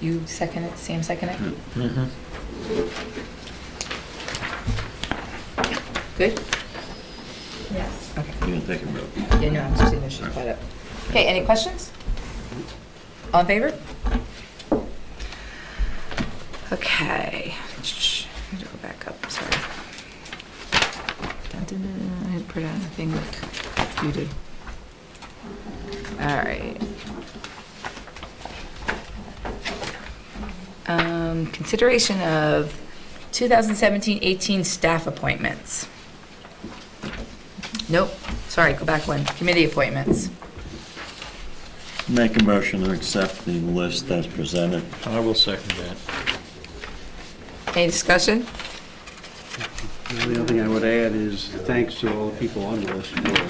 You second it, Sam second it? Good? Yes. Okay. You can take a vote. Yeah, no, I'm just saying she's caught up. Okay, any questions? All in favor? Okay. I need to go back up, sorry. Dun, dun, dun, I had to put on the thing like you did. All right. Consideration of 2017-18 staff appointments. Nope, sorry, go back one. Committee appointments. Make a motion to accept the list as presented. I will second that. Any discussion? The only other thing I would add is thanks to all the people on the list for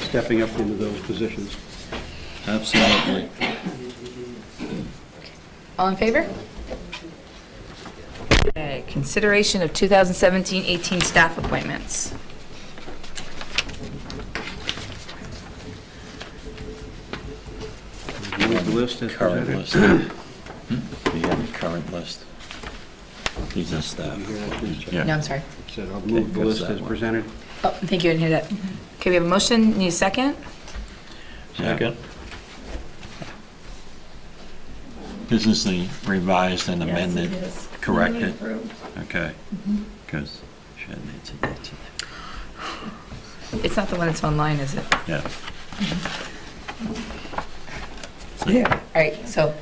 stepping up into those positions. Absolutely. All in favor? Okay, consideration of 2017-18 staff appointments. Move the list as Current presented. list. We have the current list. These are staff. No, I'm sorry. Said I'll move the Okay, list that as one. presented. Oh, thank you, I didn't hear that. Okay, we have a motion, need a second? Second. This is the revised and amended, Yes, it is. corrected. Approved. Okay, because Shed needs it, needs it. It's not the one that's online, is it? Yeah. Yeah. All right, so,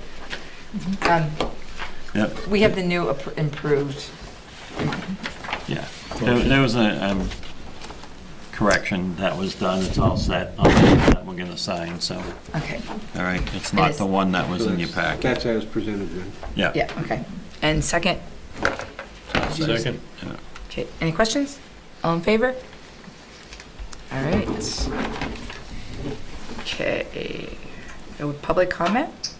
Yep, we have the new improved. yeah. There was a correction that was done, it's all set on that we're gonna sign, so, Okay, all right, it's not the one that was in your packet. That's as presented then. Yeah. yeah, okay. And second? Second. Okay, any questions? All in favor? All right. Okay. Go with public comment?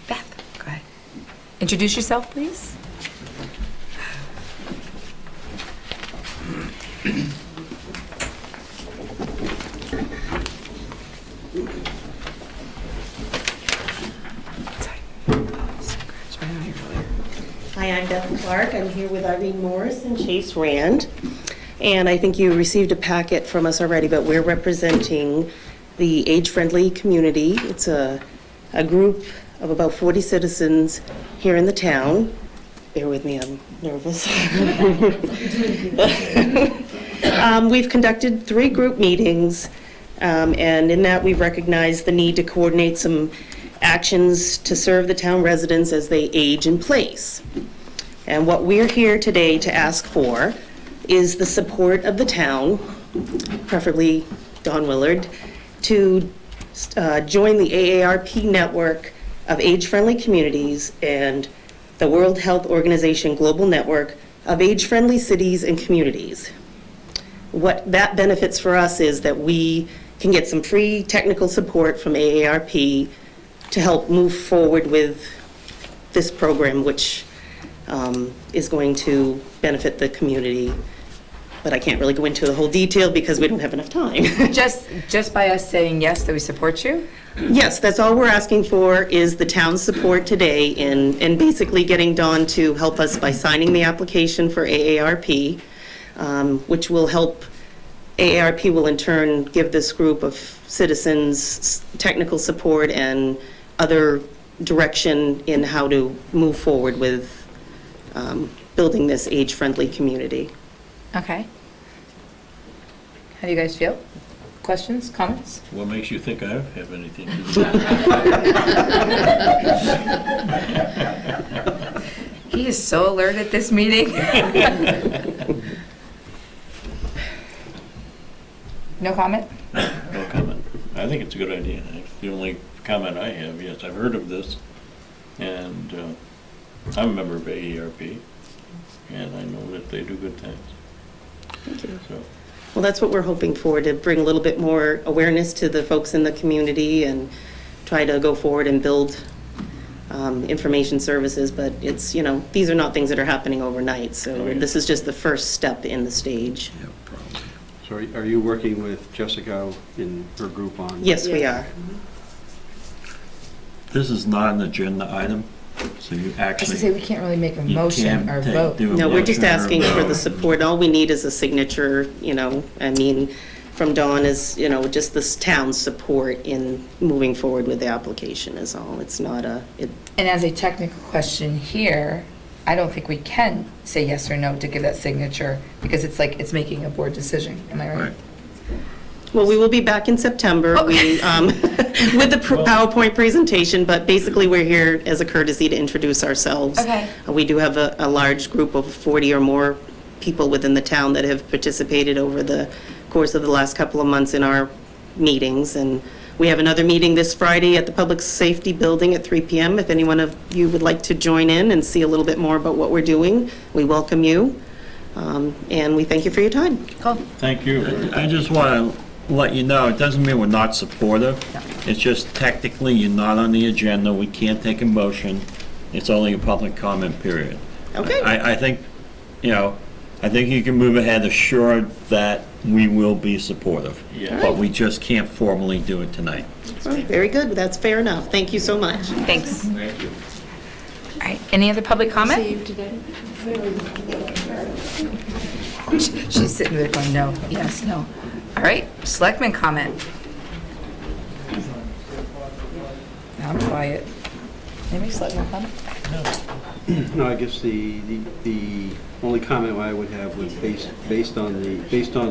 Beth, go ahead. Introduce yourself, please. Hi, I'm Beth Clark. I'm here with Irene Morris and Chase Rand. And I think you received a packet from us already, but we're representing the age-friendly community. It's a group of about 40 citizens here in the town. Bear with me, I'm nervous. We've conducted 3 group meetings, and in that we've recognized the need to coordinate some actions to serve the town residents as they age in place. And what we're here today to ask for is the support of the town, preferably Don Willard, to join the AARP network of age-friendly communities and the World Health Organization Global Network of age-friendly cities and communities. What that benefits for us is that we can get some free technical support from AARP to help move forward with this program, which is going to benefit the community. But I can't really go into the whole detail because we don't have enough time. Just by us saying yes, that we support you? Yes, that's all we're asking for is the town's support today in basically getting Dawn to help us by signing the application for AARP, which will help, AARP will in turn give this group of citizens technical support and other direction in how to move forward with building this age-friendly community. Okay. How do you guys feel? Questions, comments? What makes you think I have anything to do with it? He is so alert at this meeting. No comment? No comment. I think it's a good idea. The only comment I have, yes, I've heard of this, and I'm a member of AARP, and I know that they do good things. Thank you. Well, that's what we're hoping for, to bring a little bit more awareness to the folks in the community and try to go forward and build information services, but it's, these are not things that are happening overnight, so this is just the first step in the stage. So are you working with Jessica in her group on? Yes, we are. This is not an agenda item, so you I was actually. gonna say, we can't really make a you motion can't or take- vote. do a No, we're just motion or asking for vote. the support. All we need is a signature, from Dawn is, just this town's support in moving forward with the application is all. It's not And as a technical question here, I don't think we can say yes or no to give that signature, because it's like, it's making a board decision, am I right? Well, we will be back in September with the PowerPoint presentation, but basically, we're here as a courtesy to introduce ourselves. Okay. We do have a large group of 40 or more people within the town that have participated over the course of the last couple of months in our meetings, and we have another meeting this Friday at the Public Safety Building at 3 p.m. If anyone of you would like to join in and see a little bit more about what we're doing, we welcome you, and we thank you for your time. Cool. Thank you. I just want to let you know, it doesn't mean we're not supportive. It's just technically you're not on the agenda. We can't take a motion. It's only a public comment period. Okay. I think, I think you can move ahead assured that we will be supportive. Yeah. But we just can't formally do it tonight. All right, very good. That's fair enough. Thank you so much. Thanks. Thank you. All right, any other public comment? She's sitting there going, no, yes, no. All right, selectmen comment. Now I'm quiet. Anybody selectmen comment? No, I guess the only comment I would have was based on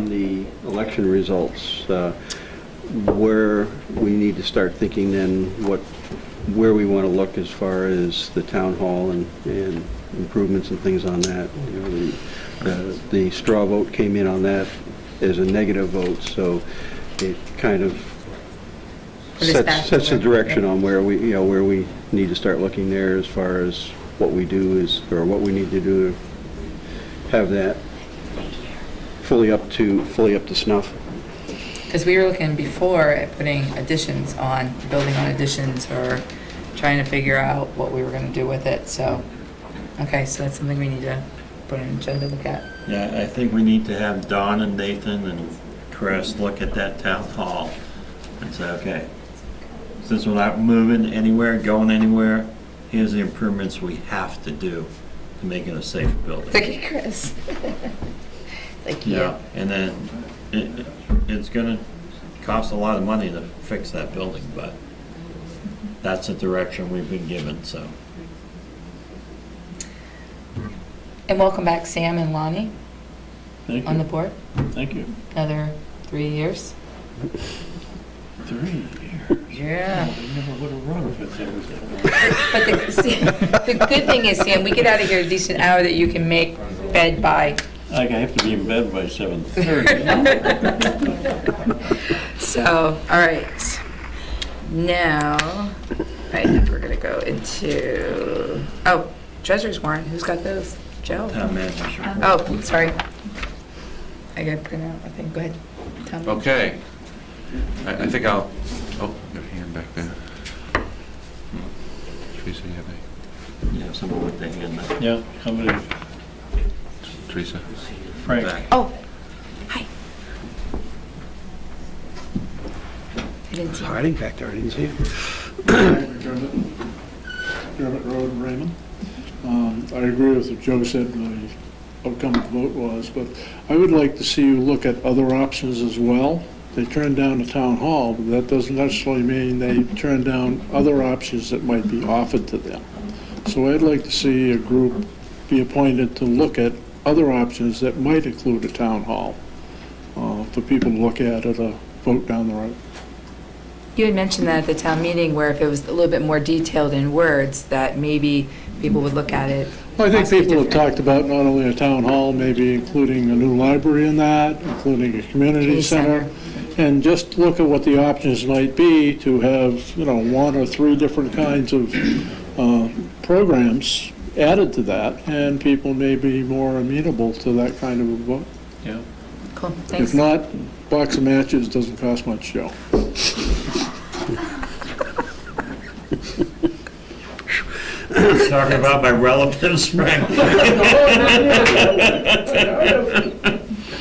the election results, where we need to start thinking then where we want to look as far as the town hall and improvements and things on that. The straw vote came in on that as a negative vote, so it kind of sets the direction on where we need to start looking there as far as what we do or what we need to do to have that fully up to snuff. Because we were looking before at putting additions on, building on additions, or trying to figure out what we were gonna do with it, so. Okay, so that's something we need to put on an agenda to look at. Yeah, I think we need to have Don and Nathan and Chris look at that town hall and say, okay, since we're not moving anywhere, going anywhere, here's the improvements we have to do to make it a safe building. Thank you, Chris. Thank you. Yeah, and then it's gonna cost a lot of money to fix that building, but that's the direction we've been given, so. And welcome back, Sam and Lonnie, Thank on you. the board. Thank you. Another 3 years. 3 years. Yeah. I never would have run if it But the good thing is, Sam, we get out of here a decent hour that you can make bed by. I have to be in bed by 7:30. So, all right. Now, I think we're gonna go into, treasurer's warrant. Who's got those? Joe? Town manager's report. Oh, sorry. I gotta print out, I think. Go ahead. Tell me. Okay. I think I'll, your hand back there. Teresa, you have a, You have someone with their hand up. Yeah, somebody, Teresa? Frank. Back. Oh, hi. I didn't see him. Hiding back there, I didn't see him. Dermot Road, Raymond. I agree with what Joe said, the outcome of the vote was, but I would like to see you look at other options as well. They turned down the town hall, but that doesn't necessarily mean they turned down other options that might be offered to them. So I'd like to see a group be appointed to look at other options that might include a town hall, for people to look at a vote down the road. You had mentioned that at the town meeting, where if it was a little bit more detailed in words, that maybe people would look at it. I think possibly people have different. talked about not only a town hall, maybe including a new library in that, including a community center, and just look at what the options might be to have, 1 or 3 different kinds of programs added to that, and people may be more amenable to that kind of a vote. Yeah. Cool, thanks. If not, box of matches doesn't cost much, Joe. Talking about my relatives, Frank.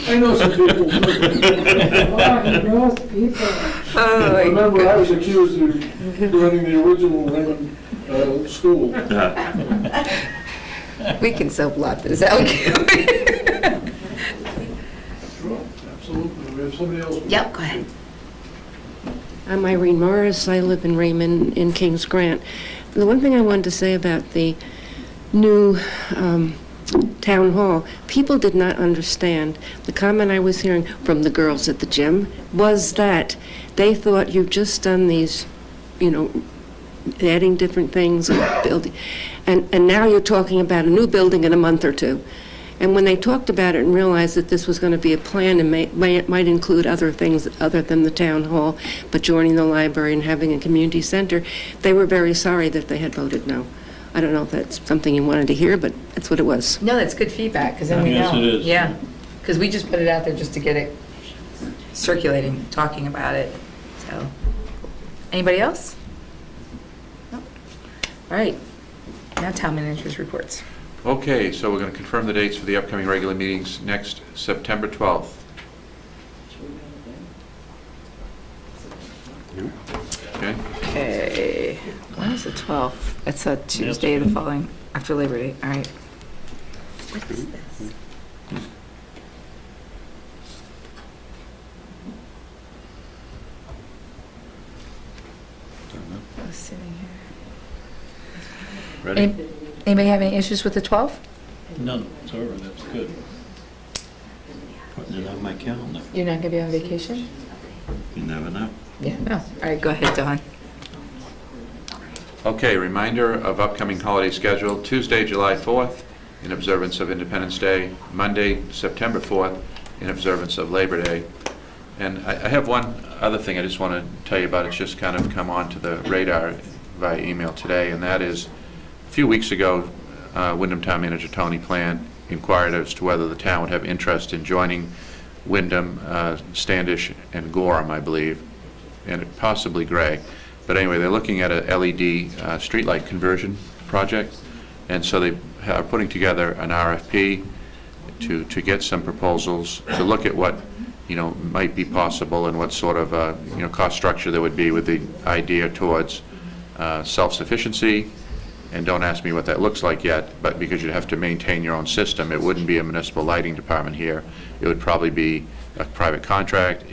I know some people. Oh, I remember I was accused of running the original Raymond school. We can self-block this out. Absolutely, we have somebody else. Yep, go ahead. I'm Irene Morris. I live in Raymond in Kings Grant. The one thing I wanted to say about the new town hall, people did not understand. The comment I was hearing from the girls at the gym was that they thought you've just done these, adding different things and building, and now you're talking about a new building in a month or two. And when they talked about it and realized that this was going to be a plan and might include other things other than the town hall, but joining the library and having a community center, they were very sorry that they had voted no. I don't know if that's something you wanted to hear, but that's what it was. No, that's good feedback, because then we know. Yes, it is. Yeah, because we just put it out there just to get it circulating, talking about it, so. Anybody else? No? All right, now town managers' reports. Okay, so we're going to confirm the dates for the upcoming regular meetings next September 12th. Okay. Okay, when is the 12th? It's a Tuesday, the following, after Labor Day, all right. What is this? I was sitting here. Ready? Anybody have any issues with the 12th? None, it's over, that's good. Putting it on my calendar. You're not gonna be on vacation? You never know. Yeah, no. All right, go ahead, Don. Okay, reminder of upcoming holiday schedule, Tuesday, July 4th, in observance of Independence Day, Monday, September 4th, in observance of Labor Day. And I have one other thing I just want to tell you about. It's just kind of come onto the radar via email today, and that is, a few weeks ago, Wyndham Town Manager Tony Plant inquired as to whether the town would have interest in joining Wyndham, Standish, and Gorham, I believe, and possibly Gray. But anyway, they're looking at a LED streetlight conversion project, and so they are putting together an RFP to get some proposals to look at what might be possible and what sort of cost structure there would be, with the idea towards self-sufficiency. And don't ask me what that looks like yet, but because you'd have to maintain your own system, it wouldn't be a municipal lighting department here. It would probably be a private contract,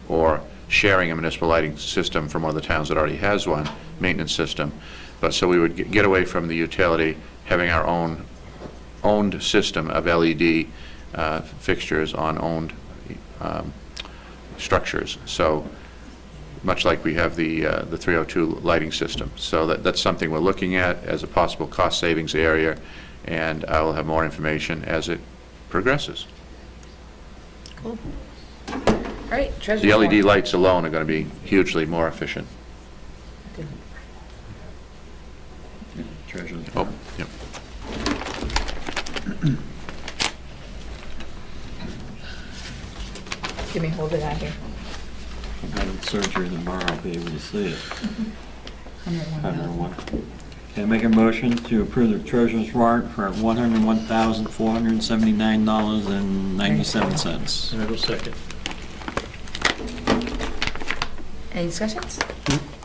or sharing a municipal lighting system from one of the towns that already has one, maintenance system. But so we would get away from the utility, having our owned system of LED fixtures on owned structures. So much like we have the 302 lighting system. So that's something we're looking at as a possible cost savings area, and I will have more information as it progresses. Cool. All right, treasurer's The LED report. lights alone are going to be hugely more efficient. Treasurer's Oh, yep. Give me, hold it out here. I'm having surgery tomorrow, I'll be able to see it. 101. Okay, I make a motion to approve the treasurer's warrant for $101,479.97. And I will second. Any discussions?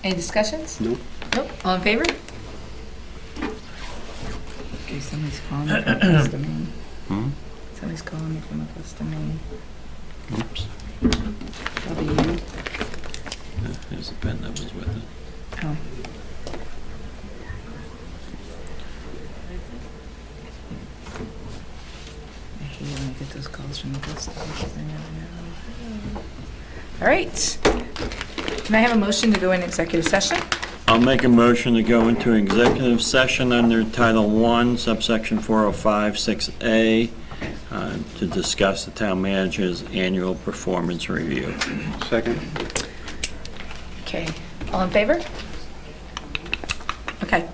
Any discussions? Nope. Nope, all in favor? Okay, somebody's calling me from Augusta, Maine. Somebody's calling me from Augusta, Maine. Oops. Probably you. There's a pen that was with it. Oh. I hate when I get those calls from Augusta. All right. Can I have a motion to go in executive session? I'll make a motion to go into executive session under Title I, subsection 405-6A, to discuss the town manager's annual performance review. Second. Okay, all in favor? Okay.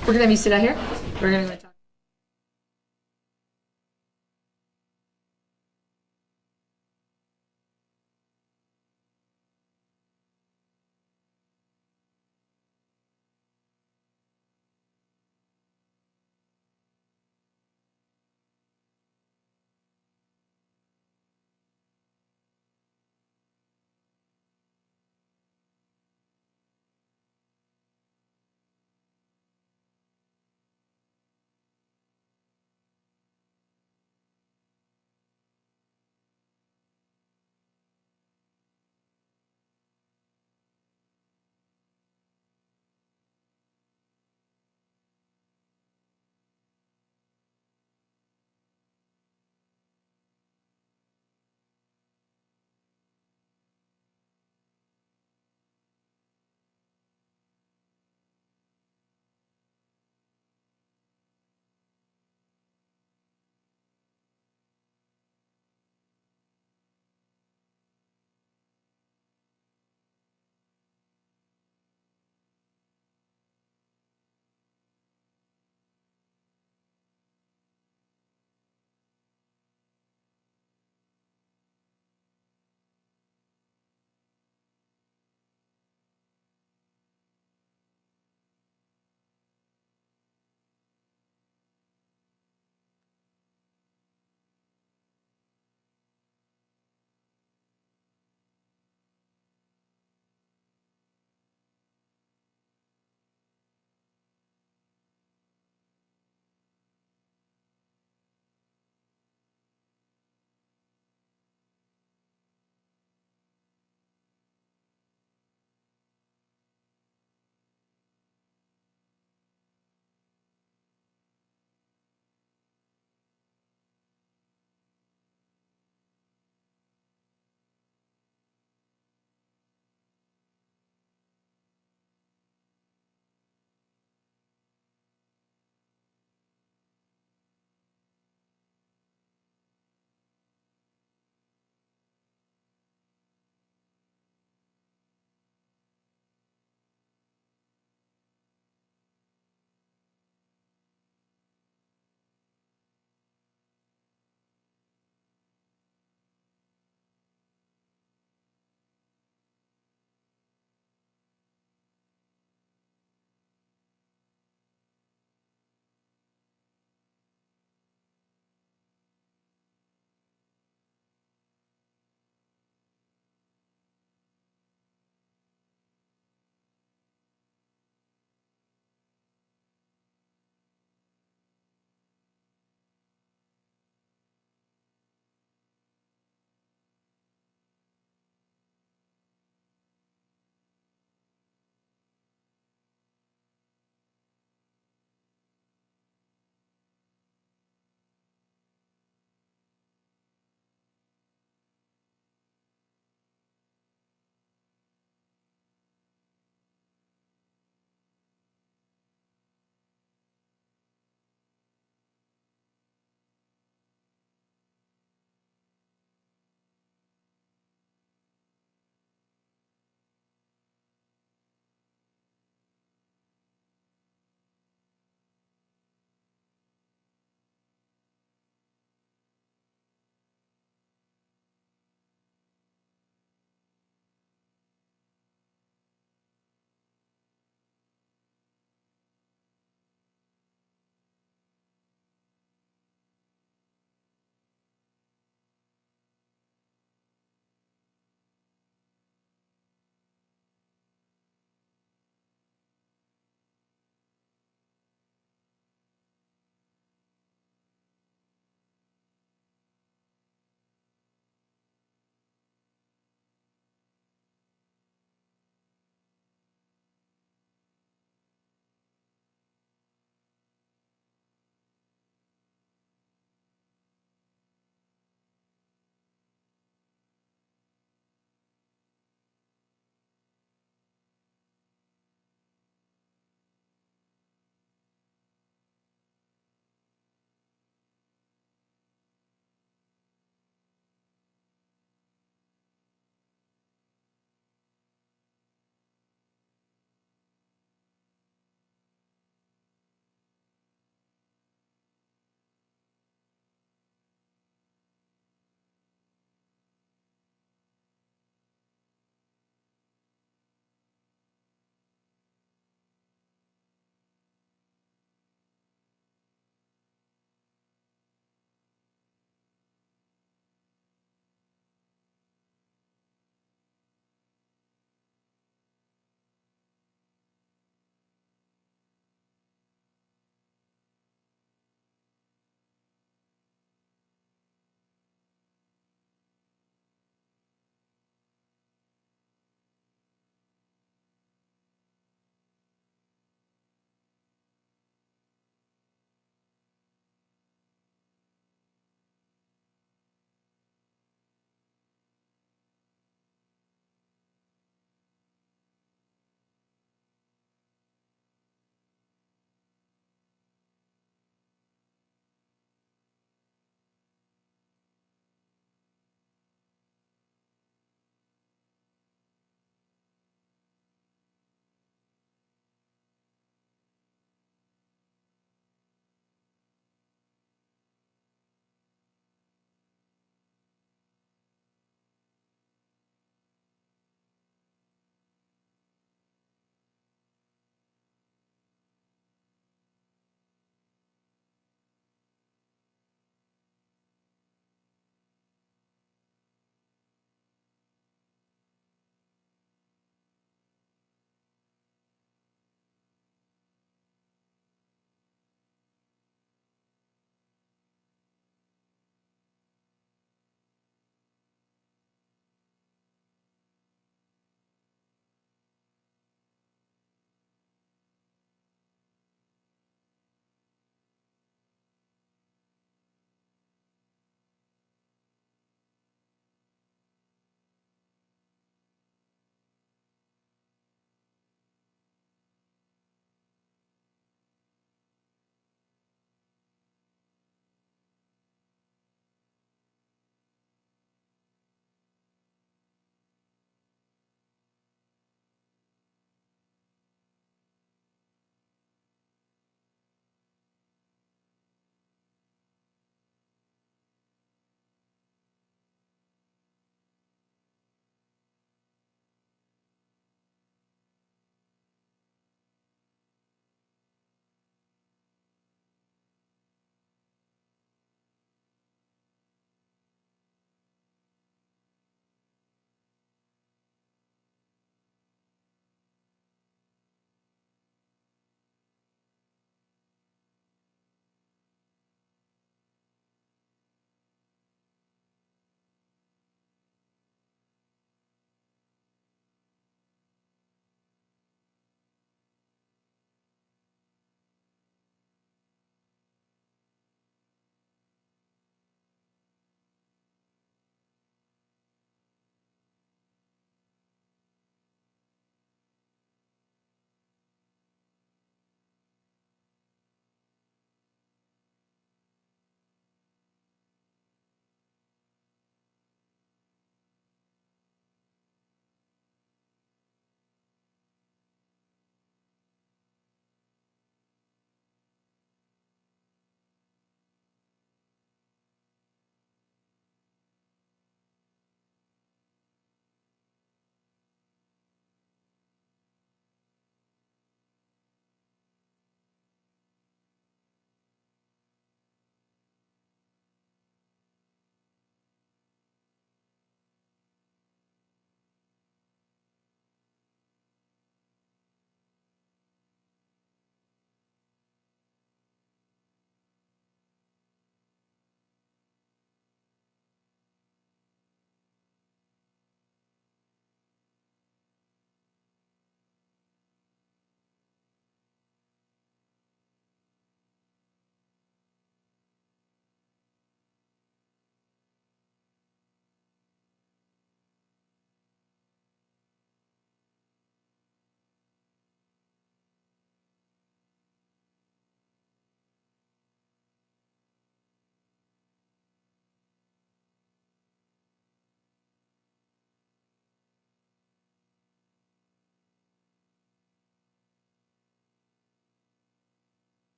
We're gonna have you sit out here. We're gonna talk.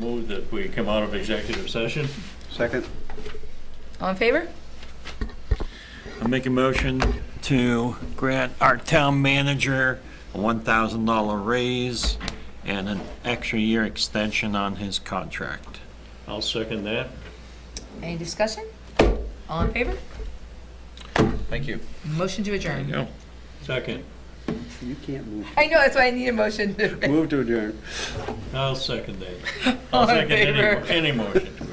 move that we come out of executive session. Second? All in favor? I make a motion to grant our town manager a $1,000 raise and an extra year extension on his contract. I'll second that. Any discussion? All in favor? Thank you. Motion to adjourn. Go. Second. You can't move. I know, that's why I need a motion. Move to adjourn. I'll second that. All I'll in second favor? any motion.